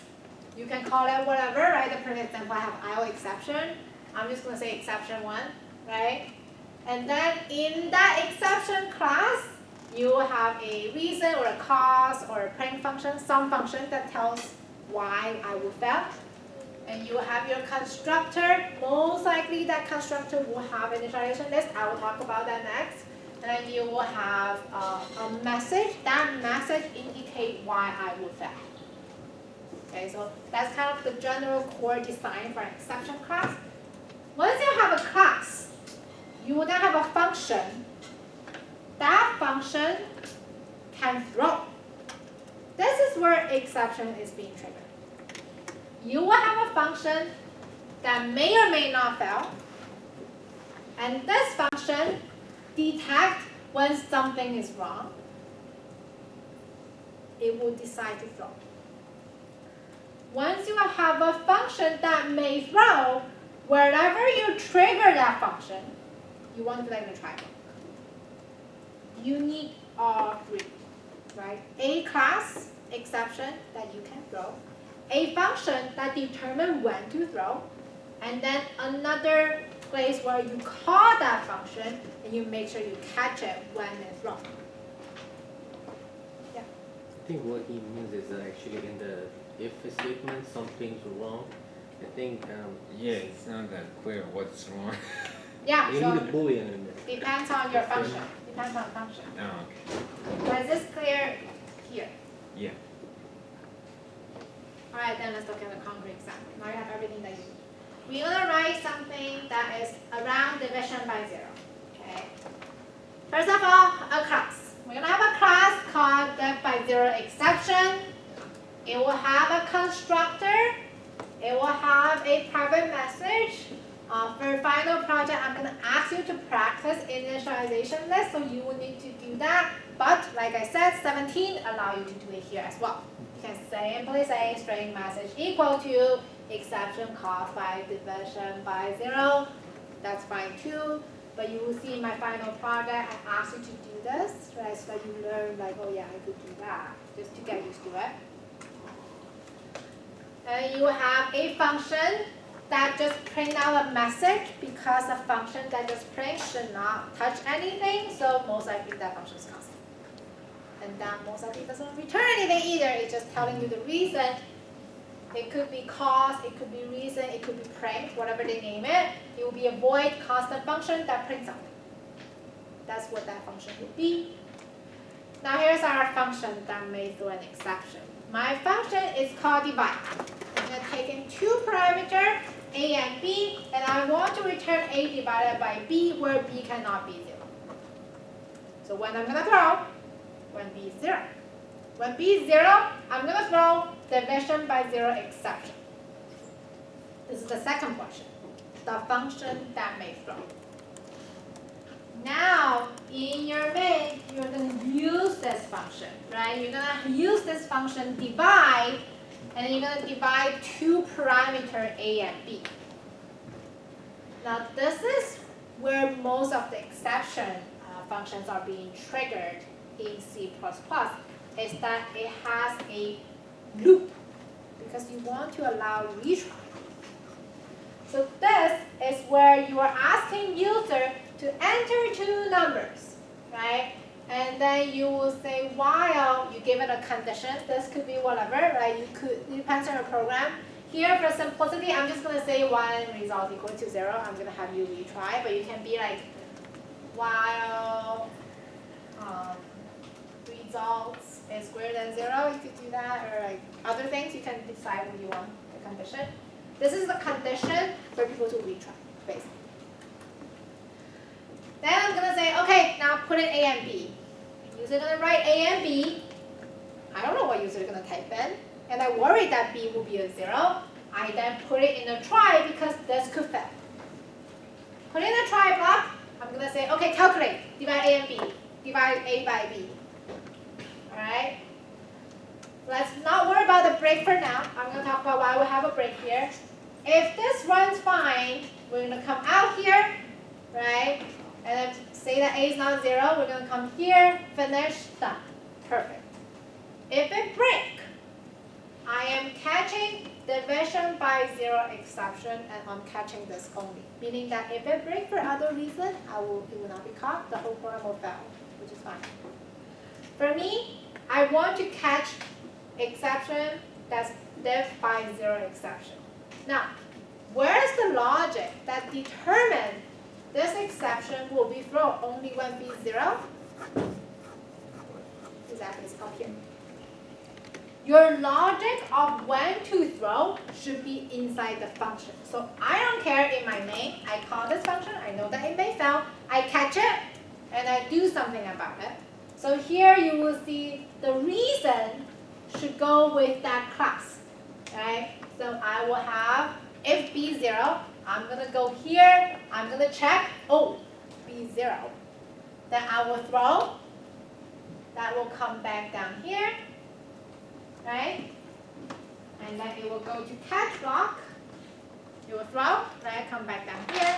Speaker 1: You can call it whatever, right? The perfect example, I have IO exception. I'm just going to say exception 1, right? And then in that exception class, you will have a reason or a cause or a print function, some function that tells why I will fail. And you will have your constructor. Most likely that constructor will have an initialization list. I will talk about that next. And then you will have a message. That message indicates why I will fail. Okay, so that's kind of the general core design for an exception class. Once you have a class, you will then have a function. That function can throw. This is where exception is being triggered. You will have a function that may or may not fail. And this function detects when something is wrong. It will decide to throw. Once you have a function that may throw, wherever you trigger that function, you want to be like in a triangle. You need all three, right? A class exception that you can throw, a function that determines when to throw, and then another place where you call that function and you make sure you catch it when it's wrong. Yeah.
Speaker 3: I think what he means is that actually in the if statement something's wrong. I think
Speaker 4: Yeah, it's not that clear what's wrong.
Speaker 1: Yeah,
Speaker 3: you
Speaker 1: so
Speaker 3: need a boolean in there.
Speaker 1: depends on your function. Depends on function.
Speaker 4: Oh,
Speaker 1: But is this clear here?
Speaker 4: yeah.
Speaker 1: All right, then let's look at a concrete example. Now you have everything that you need. We're gonna write something that is around division by 0. Okay. First of all, a class. We're gonna have a class called div by 0 exception. It will have a constructor. It will have a private message. For final project, I'm gonna ask you to practice initialization list, so you will need to do that. But like I said, 17 allow you to do it here as well. You can simply say string message equal to exception caused by division by 0. That's fine too. But you will see in my final project, I asked you to do this, right? So that you learn like, oh yeah, I could do that, just to get used to it. And you have a function that just print out a message, because a function that just prints should not touch anything. So most likely that function is constant. And that most likely doesn't return anything either. It's just telling you the reason. It could be cost, it could be reason, it could be print, whatever they name it. It will be a void constant function that prints something. That's what that function would be. Now here's our function that may throw an exception. My function is called divide. I'm going to take in two parameters, a and b, and I want to return a divided by b where b cannot be 0. So when I'm going to throw, when b is 0. When b is 0, I'm going to throw division by 0 exception. This is the second portion, the function that may throw. Now, in your main, you're going to use this function, right? You're going to use this function divide, and then you're going to divide two parameters a and b. Now, this is where most of the exception functions are being triggered in C++, is that it has a loop, because you want to allow retry. So this is where you are asking user to enter two numbers, right? And then you will say while you give it a condition. This could be whatever, right? It depends on your program. Here for simplicity, I'm just gonna say one result equal to 0. I'm gonna have you retry, but you can be like while results is greater than 0. You could do that, or like other things. You can decide what you want the condition. This is the condition for people to retry, basically. Then I'm gonna say, okay, now put in a and b. User gonna write a and b. I don't know what user is gonna type in, and I worry that b will be a 0. I then put it in a try because this could fail. Put in a try block. I'm gonna say, okay, calculate, divide a and b, divide a by b. All right. Let's not worry about the break for now. I'm gonna talk about why we have a break here. If this runs fine, we're gonna come out here, right? And then say that a is not 0, we're going to come here, finish, done. Perfect. If it breaks, I am catching division by 0 exception, and I'm catching this only. Meaning that if it breaks for other reason, it will not be caught, the whole program will fail, which is fine. For me, I want to catch exception that's div by 0 exception. Now, where's the logic that determines this exception will be thrown only when b is 0? Exactly, it's up here. Your logic of when to throw should be inside the function. So I don't care in my main, I call this function, I know that it may fail, I catch it, and I do something about it. So here you will see the reason should go with that class, right? So I will have if B0, I'm gonna go here, I'm gonna check, oh, B0. Then I will throw, that will come back down here, right? And then it will go to catch block. You will throw, right? Come back down here.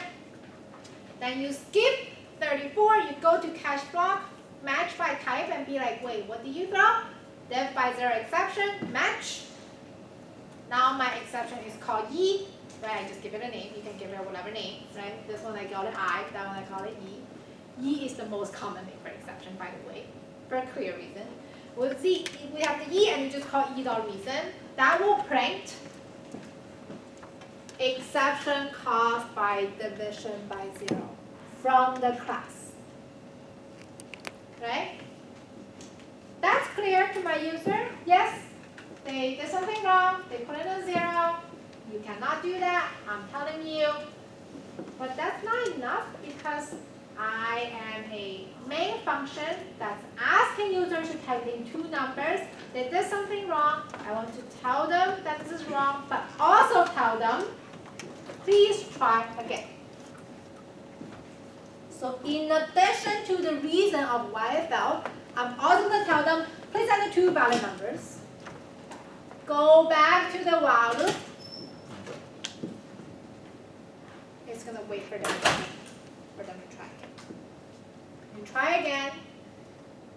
Speaker 1: Then you skip 34, you go to catch block, match by type, and be like, wait, what did you throw? Def by 0 exception, match. Now my exception is called E, right? I just give it a name. You can give it whatever name, right? This one I call it I, that one I call it E. E is the most common name for exception, by the way, for a clear reason. With Z, we have the E, and you just call E dot reason. That will print exception caused by division by 0 from the class. Right? That's clear to my user? Yes? They did something wrong, they put in a 0. You cannot do that, I'm telling you. But that's not enough because I am a main function that's asking users to type in 2 numbers. They did something wrong. I want to tell them that this is wrong, but also tell them, please try again. So in addition to the reason of why I failed, I'm also going to tell them, please enter 2 valid numbers. Go back to the while loop. It's going to wait for them to try again. You try again.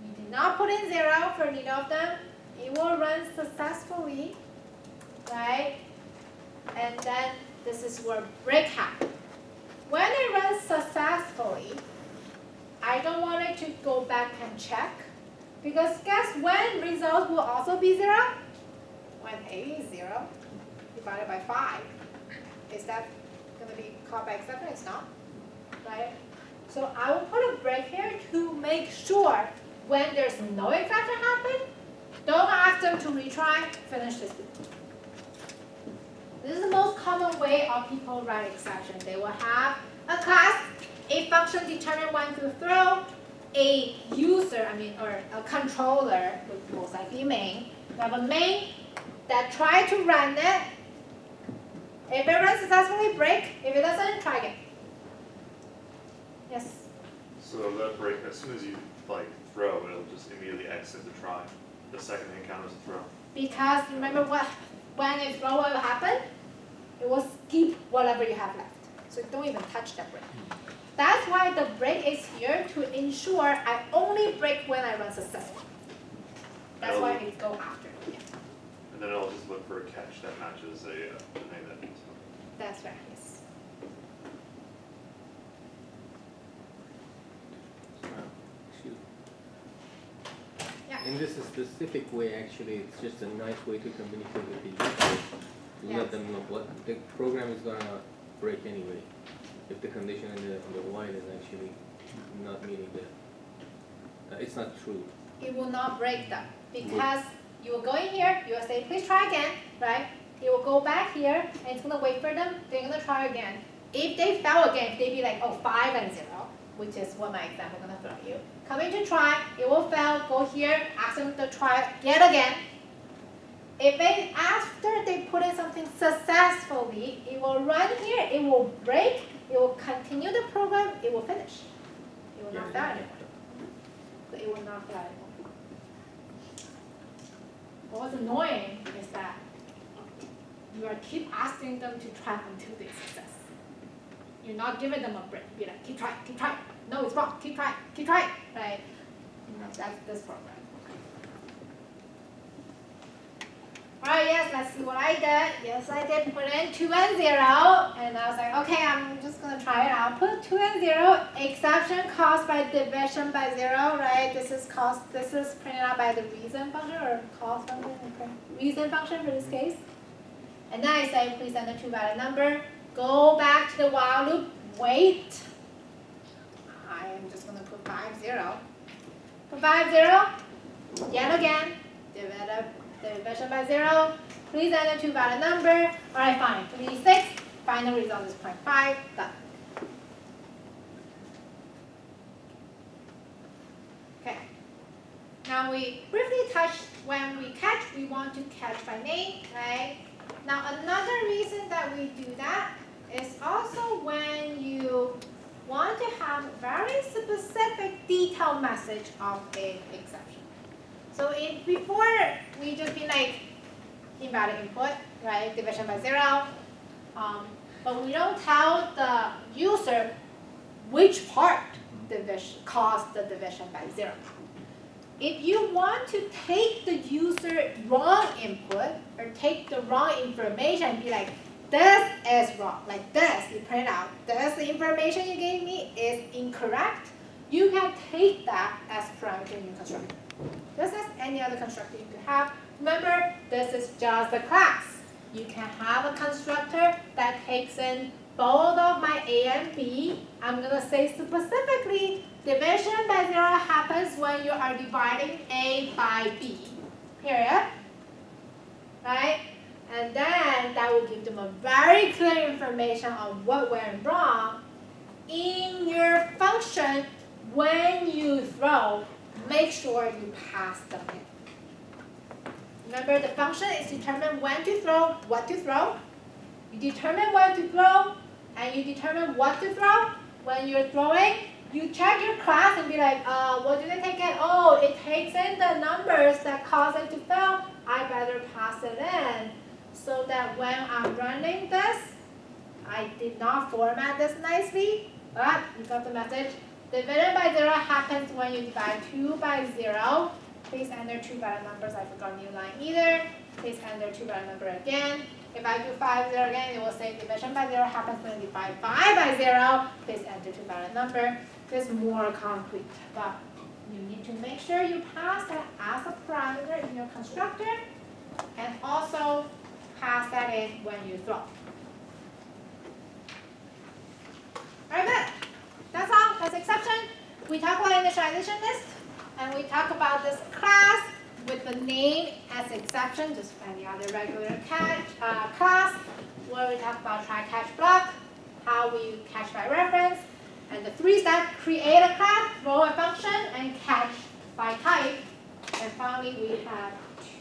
Speaker 1: You did not put in 0 for neither of them. It will run successfully, right? And then this is where break happens. When it runs successfully, I don't want it to go back and check, because guess when results will also be 0? When A is 0 divided by 5. Is that going to be called by exception? It's not, right? So I will put a break here to make sure when there's no exception happen, don't ask them to retry, finish this loop. This is the most common way of people write exception. They will have a class, a function determine when to throw, a user, or a controller, which most likely main. You have a main that try to run it. If it runs successfully, break. If it doesn't, try again. Yes?
Speaker 5: So that break, as soon as you like throw, it'll just immediately exit the try. The second it encounters a throw.
Speaker 1: Because remember when it throw, what will happen? It will skip whatever you have left. So don't even touch that break. That's why the break is here to ensure I only break when I run successfully. That's why it go after. Yeah.
Speaker 5: And then it'll just look for a catch that matches the name that needs.
Speaker 1: That's right, yes. Yeah.
Speaker 3: In this specific way, actually, it's just a nice way to communicate with the user. To
Speaker 1: Yes.
Speaker 3: let them know what the program is gonna break anyway. If the condition on the while is actually not meeting the, it's not true.
Speaker 1: It will not break them because you will go in here, you will say, please try again, right? It will go back here and it's gonna wait for them, they're gonna try again. If they fail again, if they be like, oh, 5 and 0, which is what my example is gonna throw you. Coming to try, it will fail, go here, ask them to try yet again. If they, after they put in something successfully, it will run here, it will break, it will continue the program, it will finish. It will not fail anymore. So it will not fail anymore. What's annoying is that you are keep asking them to try until they success. You're not giving them a break. You're like, keep trying, keep trying. No, it's wrong, keep trying, right? That's this program. Alright, yes, let's see what I did. Yes, I did put in 2 and 0, and I was like, okay, I'm just gonna try it out. Put 2 and 0, exception caused by division by 0, right? This is printed out by the reason function or cause function, reason function for this case. And then I say, please enter 2 valid number. Go back to the while loop, wait. I am just gonna put 5, 0. Put 5, 0, yet again, division by 0. Please enter 2 valid number. Alright, fine. 3, 6. Final result is 0.5. Done. Okay. Now we briefly touched when we catch, we want to catch by name, right? Now another reason that we do that is also when you want to have very specific detailed message of a exception. So before we just be like invalid input, right? Division by 0. But we don't tell the user which part caused the division by 0. If you want to take the user wrong input or take the wrong information and be like, this is wrong, like this, you print out, this information you gave me is incorrect, you can take that as parameter in your constructor. Just as any other constructor you could have. Remember, this is just a class. You can have a constructor that takes in both of my A and B. I'm going to say specifically, division by 0 happens when you are dividing A by B, period. Right? And then that will give them a very clear information on what went wrong. In your function, when you throw, make sure you pass them in. Remember, the function is determine when to throw, what to throw. You determine when to throw, and you determine what to throw. When you're throwing, you check your class and be like, what do they take in? Oh, it takes in the numbers that cause it to fail. I better pass it in. So that when I'm running this, I did not format this nicely, but you got the message. Division by 0 happens when you divide 2 by 0. Please enter 2 valid numbers. I forgot new line either. Please enter 2 valid number again. If I do 5, 0 again, it will say division by 0 happens when you divide 5 by 0. Please enter 2 valid number. This is more concrete, but you need to make sure you pass that as a parameter in your constructor, and also pass that in when you throw. Very good. That's all. That's exception. We talk about initialization list, and we talk about this class with the name as exception, just any other regular class, where we talk about try catch block, how we catch by reference, and the 3 steps: create a class, throw a function, and catch by type. And finally, we have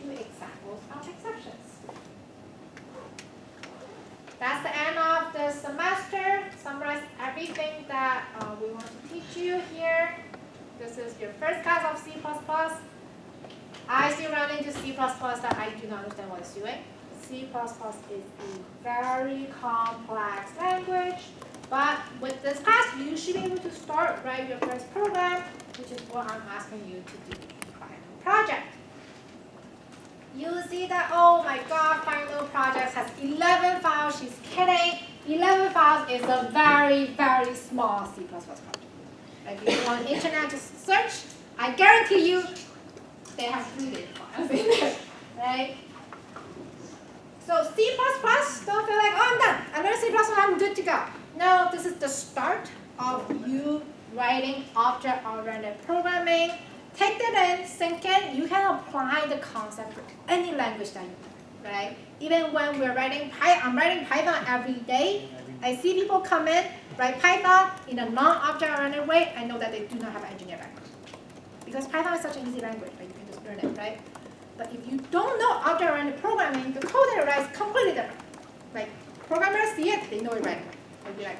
Speaker 1: 2 examples of exceptions. That's the end of the semester. Summarize everything that we want to teach you here. This is your first class of C++. I still run into C++ that I do not understand what it's doing. C++ is a very complex language, but with this class, you should be able to start write your first program, which is what I'm asking you to do in the final project. You see that, oh my god, final project has 11 files. She's kidding. 11 files is a very, very small C++ project. Like if you want internet to search, I guarantee you they have 3 data files in there, right? So C++, don't feel like, oh, I'm done. I learned C++, I'm good to go. No, this is the start of you writing object-oriented programming. Take that in, sink in. You can apply the concept to any language that you learn, right? Even when we're writing Python, I'm writing Python every day. I see people come in, write Python in a non-object-oriented way. I know that they do not have an engineer background. Because Python is such an easy language, right? You can just learn it, right? But if you don't know object-oriented programming, the code that it writes is completely different. Like, programmers see it, they know it right away. They'll be like,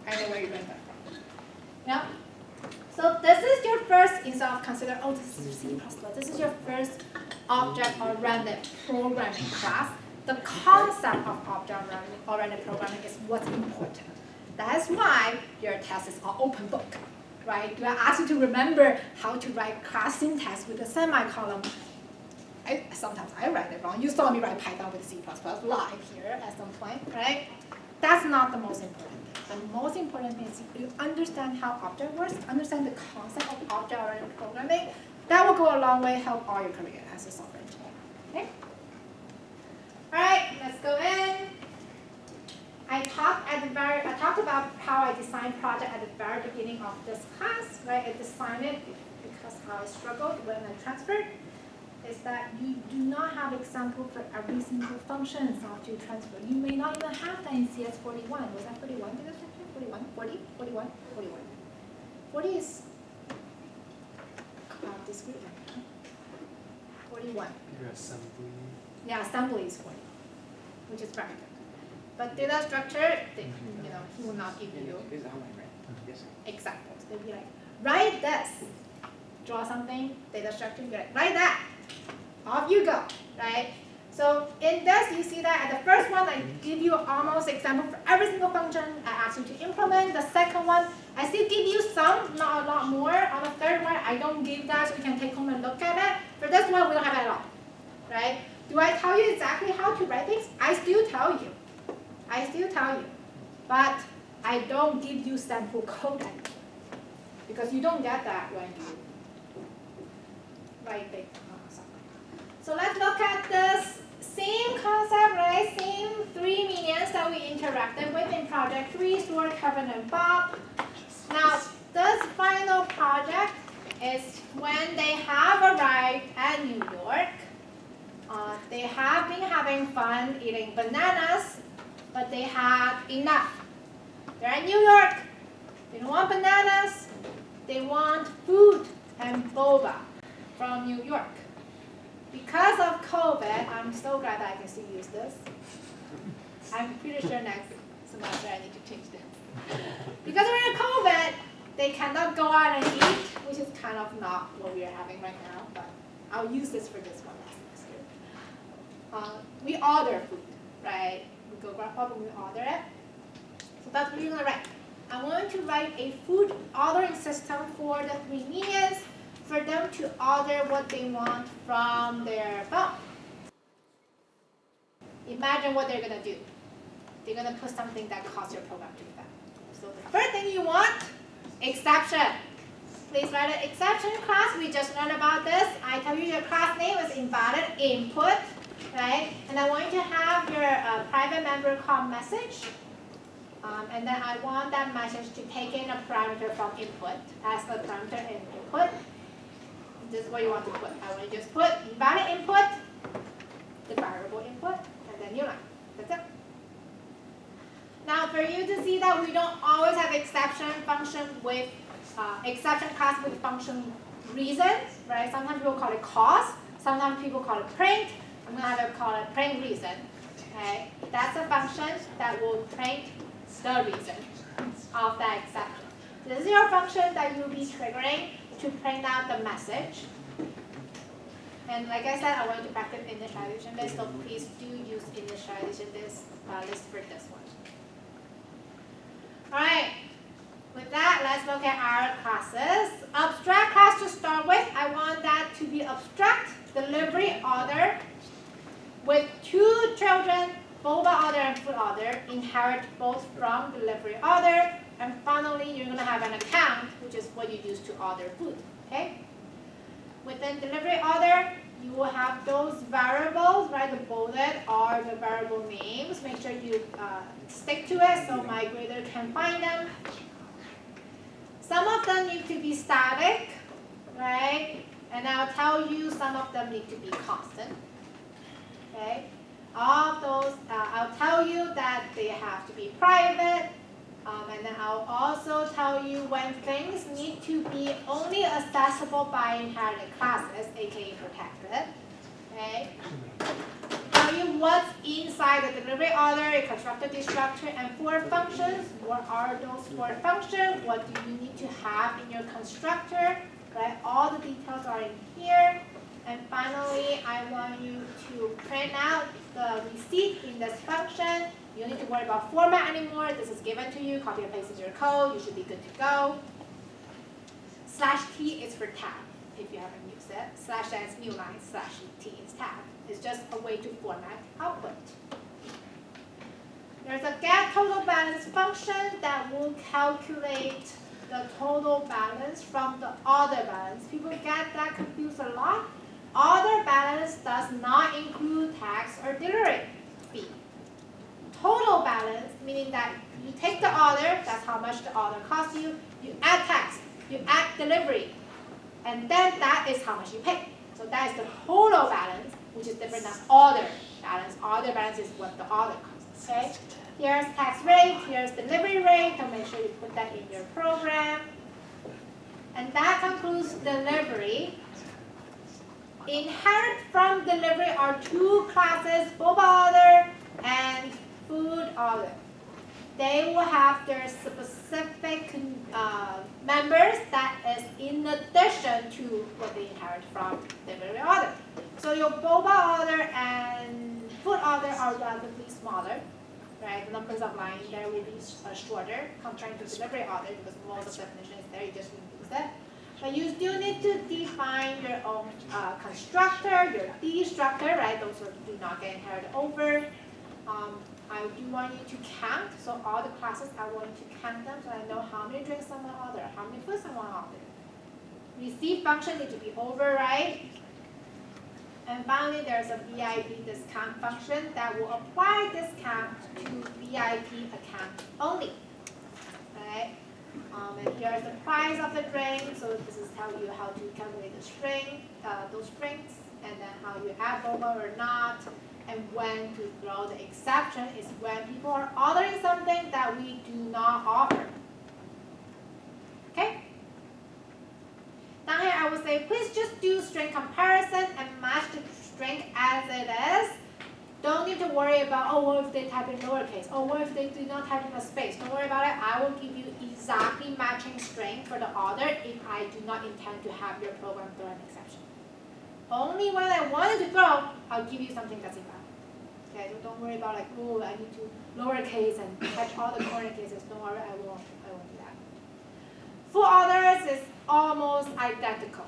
Speaker 1: I know where you learned that from. Yeah? So this is your first, instead of consider, oh, this is C++, this is your first object-oriented programming class. The concept of object-oriented programming is what's important. That's why your test is an open book, right? You are asked you to remember how to write class syntax with a semicolon. Sometimes I write it wrong. You saw me write Python with C++ live here at some point, right? That's not the most important thing. The most important thing is you understand how object works, understand the concept of object-oriented programming. That will go a long way, help all your career as a software engineer. Okay? All right, let's go in. I talked about how I designed project at the very beginning of this class, right? I designed it because how I struggled when I transferred. Is that you do not have example for every single function after you transfer. You may not even have that in CS41. Was that 41? Did I say 41? 40? 41? 41. 40 is discrete. 41.
Speaker 6: Your assembly.
Speaker 1: Yeah, assembly is 40. which is very good. But data structure, he will not give you examples. They'll be like, write this, draw something, data structure, you're like, write that, off you go, right? So in this, you see that at the first one, I give you almost example for every single function I ask you to implement. The second one, I still give you some, not a lot more. On the third one, I don't give that, so you can take home and look at it. For this one, we don't have it at all, right? Do I tell you exactly how to write things? I still tell you. But I don't give you sample code anymore, because you don't get that when you write things. So let's look at this same concept, right? Same three minions that we interacted with in project 3, Stuart, Kevin, and Bob. Now, this final project is when they have arrived at New York. They have been having fun eating bananas, but they had enough. They're in New York. They don't want bananas. They want food and boba from New York. Because of COVID, I'm so glad that I can still use this. I'm pretty sure next semester I need to change this. Because we're in COVID, they cannot go out and eat, which is kind of not what we are having right now, but I'll use this for this one next semester. We order food, right? We go grab up and we order it. So that's what you're going to write. I'm going to write a food ordering system for the 3 minions, for them to order what they want from their phone. Imagine what they're going to do. They're going to put something that costs your program too fast. So the first thing you want, exception. Please write an exception class. We just learned about this. I tell you your class name is invalid input, right? And I want you to have your private member called message. And then I want that message to take in a parameter from input, as the parameter in input. This is what you want to put. I want to just put invalid input, the variable input, and then new line. That's it. Now, for you to see that we don't always have exception function with exception class with function reasons, right? Sometimes people call it cause. Sometimes people call it print. I'm going to have to call it print reason. Okay? That's a function that will print the reason of that exception. This is your function that you'll be triggering to print out the message. And like I said, I want you to practice initialization list, so please do use initialization list for this one. Alright, with that, let's look at our classes. Abstract class to start with, I want that to be abstract delivery order with 2 children, boba order and food order, inherit both from delivery order. And finally, you're going to have an account, which is what you use to order food, okay? Within delivery order, you will have those variables, right? The bolded are the variable names. Make sure you stick to it so my grader can find them. Some of them need to be static, right? And I'll tell you some of them need to be constant, okay? All of those, I'll tell you that they have to be private. And then I'll also tell you when things need to be only accessible by inherited classes, aka protected. Okay? Tell you what's inside the delivery order, constructor, destructor, and 4 functions. What are those 4 functions? What do you need to have in your constructor? Right? All the details are in here. And finally, I want you to print out the receipt in this function. You don't need to worry about format anymore. This is given to you. Copy and paste is your code. You should be good to go. /t is for tab, if you haven't used it. / is new line, /t is tab. It's just a way to format output. There's a get total balance function that will calculate the total balance from the order balance. People get that confused a lot. Order balance does not include tax or delivery fee. Total balance, meaning that you take the order, that's how much the order costs you, you add tax, you add delivery, and then that is how much you pay. So that is the total balance, which is different than order balance. Order balance is what the order costs, okay? Here's tax rate, here's delivery rate, so make sure you put that in your program. And that concludes delivery. Inherit from delivery are 2 classes, boba order and food order. They will have their specific members that is in addition to what they inherit from delivery order. So your boba order and food order are relatively smaller, right? The numbers of lines there will be shorter compared to delivery order because most of the definition is there, you just use it. But you still need to define your own constructor, your destructor, right? Those do not get inherited over. I do want you to count, so all the classes I want you to count them so I know how many drinks someone ordered, how many food someone ordered. Receive function needs to be override. And finally, there's a VIP discount function that will apply discount to VIP account only. Right? And here's the price of the drink. So this is tell you how to calculate the string, those strings, and then how you add boba or not. And when to throw the exception is when people are ordering something that we do not offer. Okay? Down here I would say, please just do string comparison and match the string as it is. Don't need to worry about, oh, what if they type in lowercase? Oh, what if they do not type in a space? Don't worry about it. I will give you exactly matching string for the order if I do not intend to have your program throw an exception. Only when I wanted to throw, I'll give you something that's invalid. Okay, so don't worry about like, oh, I need to lowercase and catch all the corner cases. Don't worry, I won't do that. Full orders is almost identical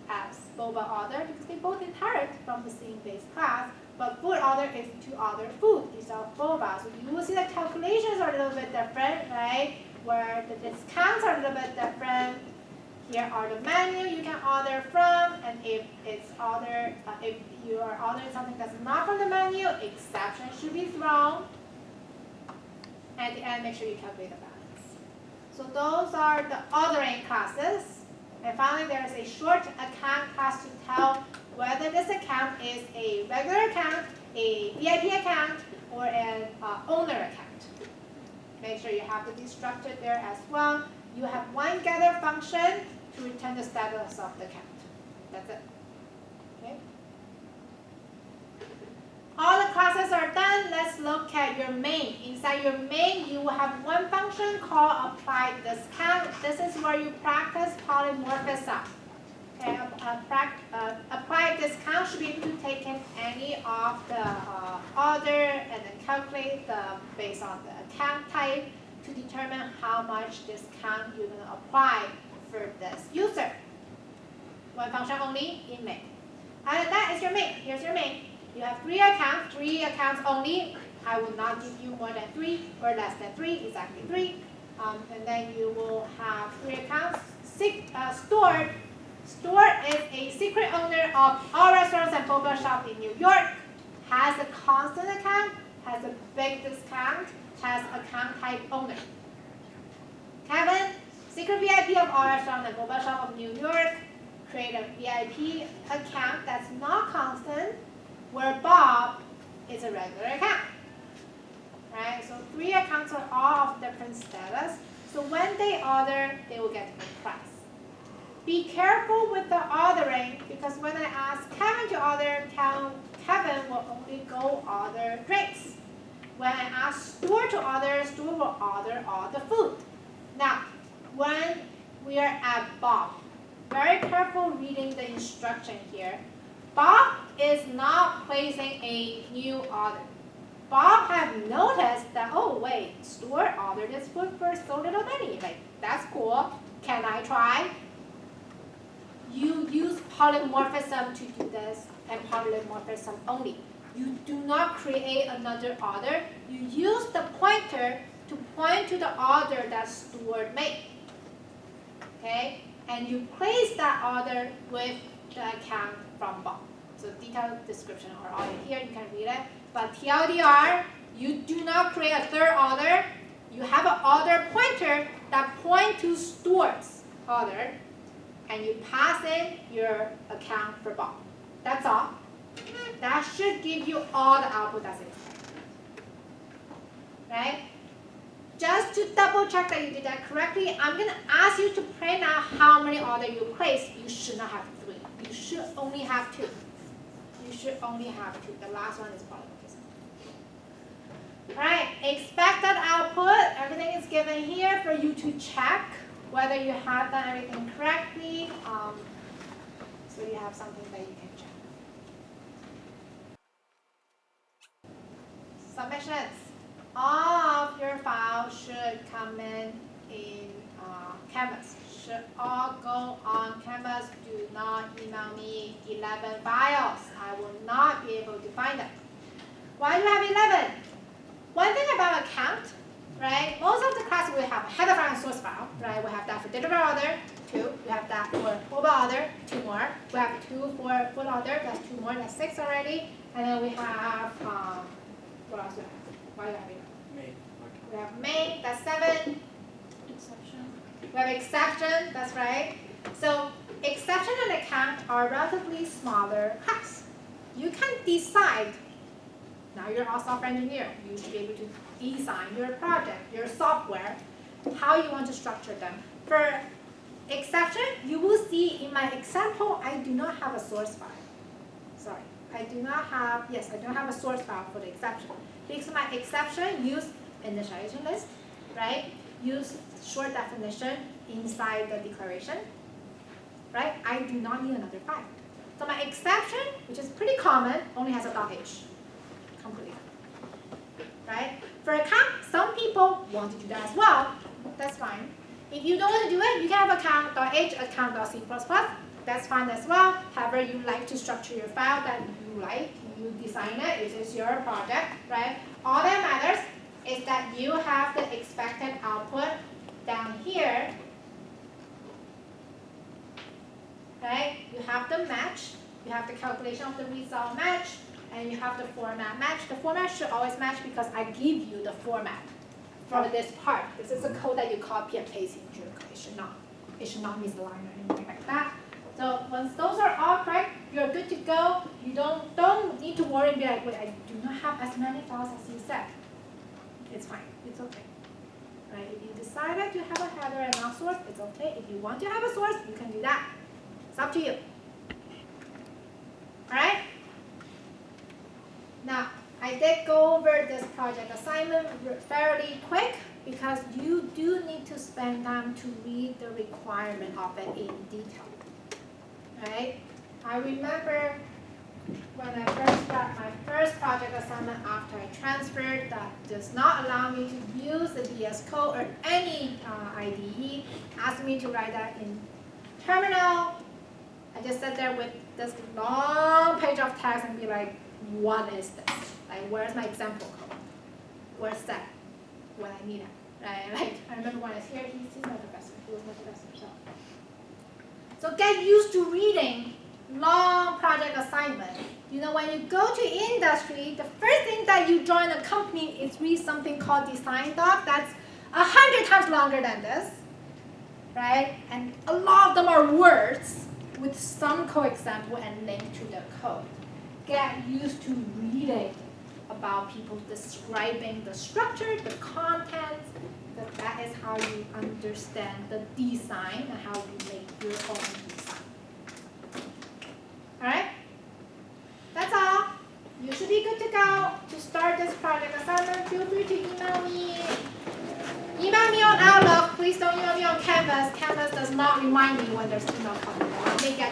Speaker 1: as boba order because they both inherit from the same base class. But food order is to order food. These are boba. So you will see the calculations are a little bit different, right? Where the discounts are a little bit different. Here are the menu you can order from, and if it's ordered, if you are ordering something that's not from the menu, exception should be thrown. At the end, make sure you calculate the balance. So those are the ordering classes. And finally, there is a short account class to tell whether this account is a regular account, a VIP account, or an owner account. Make sure you have the destructor there as well. You have one gather function to return the status of the account. That's it. Okay. All the classes are done. Let's look at your main. Inside your main, you will have one function called apply discount. This is where you practice polymorphism. Okay, apply discount should be able to take in any of the order and then calculate based on the account type to determine how much discount you're going to apply for this user. One function only in main. And that is your main. Here's your main. You have three accounts only. I will not give you more than 3 or less than 3, exactly 3. And then you will have 3 accounts. Stored. Store is a secret owner of all restaurants and boba shops in New York. Has a constant account, has a big discount, has account type owner. Kevin, secret VIP of all restaurants and boba shop of New York. Create a VIP account that's not constant, where Bob is a regular account. Right? So 3 accounts are all of different status. So when they order, they will get different price. Be careful with the ordering because when I ask Kevin to order, Kevin will only go order drinks. When I ask Stuart to order, Stuart will order all the food. Now, when we are at Bob, very careful reading the instruction here. Bob is not placing a new order. Bob have noticed that, oh wait, Stuart ordered this food for so little money. Like, that's cool. Can I try? You use polymorphism to do this, and polymorphism only. You do not create another order. You use the pointer to point to the order that Stuart made. Okay? And you place that order with the account from Bob. So detailed description are all in here. You can read it. But TLDR, you do not create a third order. You have an order pointer that points to Stuart's order. And you pass in your account for Bob. That's all. That should give you all the output that's expected. Right? Just to double check that you did that correctly, I'm going to ask you to print out how many orders you placed. You should not have 3. You should only have 2. You should only have 2. The last one is polymorphism. Alright, expected output, everything is given here for you to check whether you have done everything correctly. So you have something that you can check. Submissions. All of your files should come in Canvas. Should all go on Canvas. Do not email me 11 files. I will not be able to find them. Why do you have 11? One thing about a count, right? Most of the classes will have a header file and source file, right? We have that for deliver order, 2. We have that for mobile order, 2 more. We have 2 for full order, that's 2 more, that's 6 already. And then we have, what else do we have? Why do you have it?
Speaker 2: Main.
Speaker 1: We have main, that's 7.
Speaker 6: Exception.
Speaker 1: We have exception, that's right. So exception and account are relatively smaller class. You can decide. Now you're a software engineer. You should be able to design your project, your software, how you want to structure them. For exception, you will see in my example, I do not have a source file. Sorry, I do not have, yes, I don't have a source file for the exception. Because my exception use initialization list, right? Use short definition inside the declaration, right? I do not need another file. So my exception, which is pretty common, only has a .h. Completely. Right? For account, some people want to do that as well. That's fine. If you don't want to do it, you can have account.h, account.c++. That's fine as well. However you like to structure your file that you like, you design it, it is your project, right? All that matters is that you have the expected output down here. Right? You have the match, you have the calculation of the result match, and you have the format match. The format should always match because I give you the format for this part. This is a code that you copy and paste into your code. It should not miss a line or anything like that. So once those are all correct, you're good to go. You don't need to worry and be like, wait, I do not have as many files as you said. It's fine. It's okay. Right? If you decided to have a header and not source, it's okay. If you want to have a source, you can do that. It's up to you. Alright? Now, I did go over this project assignment fairly quick because you do need to spend time to read the requirement of it in detail. Right? I remember when I first got my first project assignment after I transferred that does not allow me to use the VS Code or any IDE, asked me to write that in terminal. I just sat there with this long page of text and be like, what is this? Like, where's my example code? Where's that? When I need it, right? Like, I remember when I was here, he's my professor. He was my professor, so get used to reading long project assignment. You know, when you go to industry, the first thing that you join a company is read something called design doc. That's 100 times longer than this, right? And a lot of them are words with some code example and link to the code. Get used to reading about people describing the structure, the contents. That is how you understand the design and how you make your own design. Alright? That's all. You should be good to go. To start this project assignment, feel free to email me. Email me on Outlook. Please don't email me on Canvas. Canvas does not remind me when there's email coming. I may get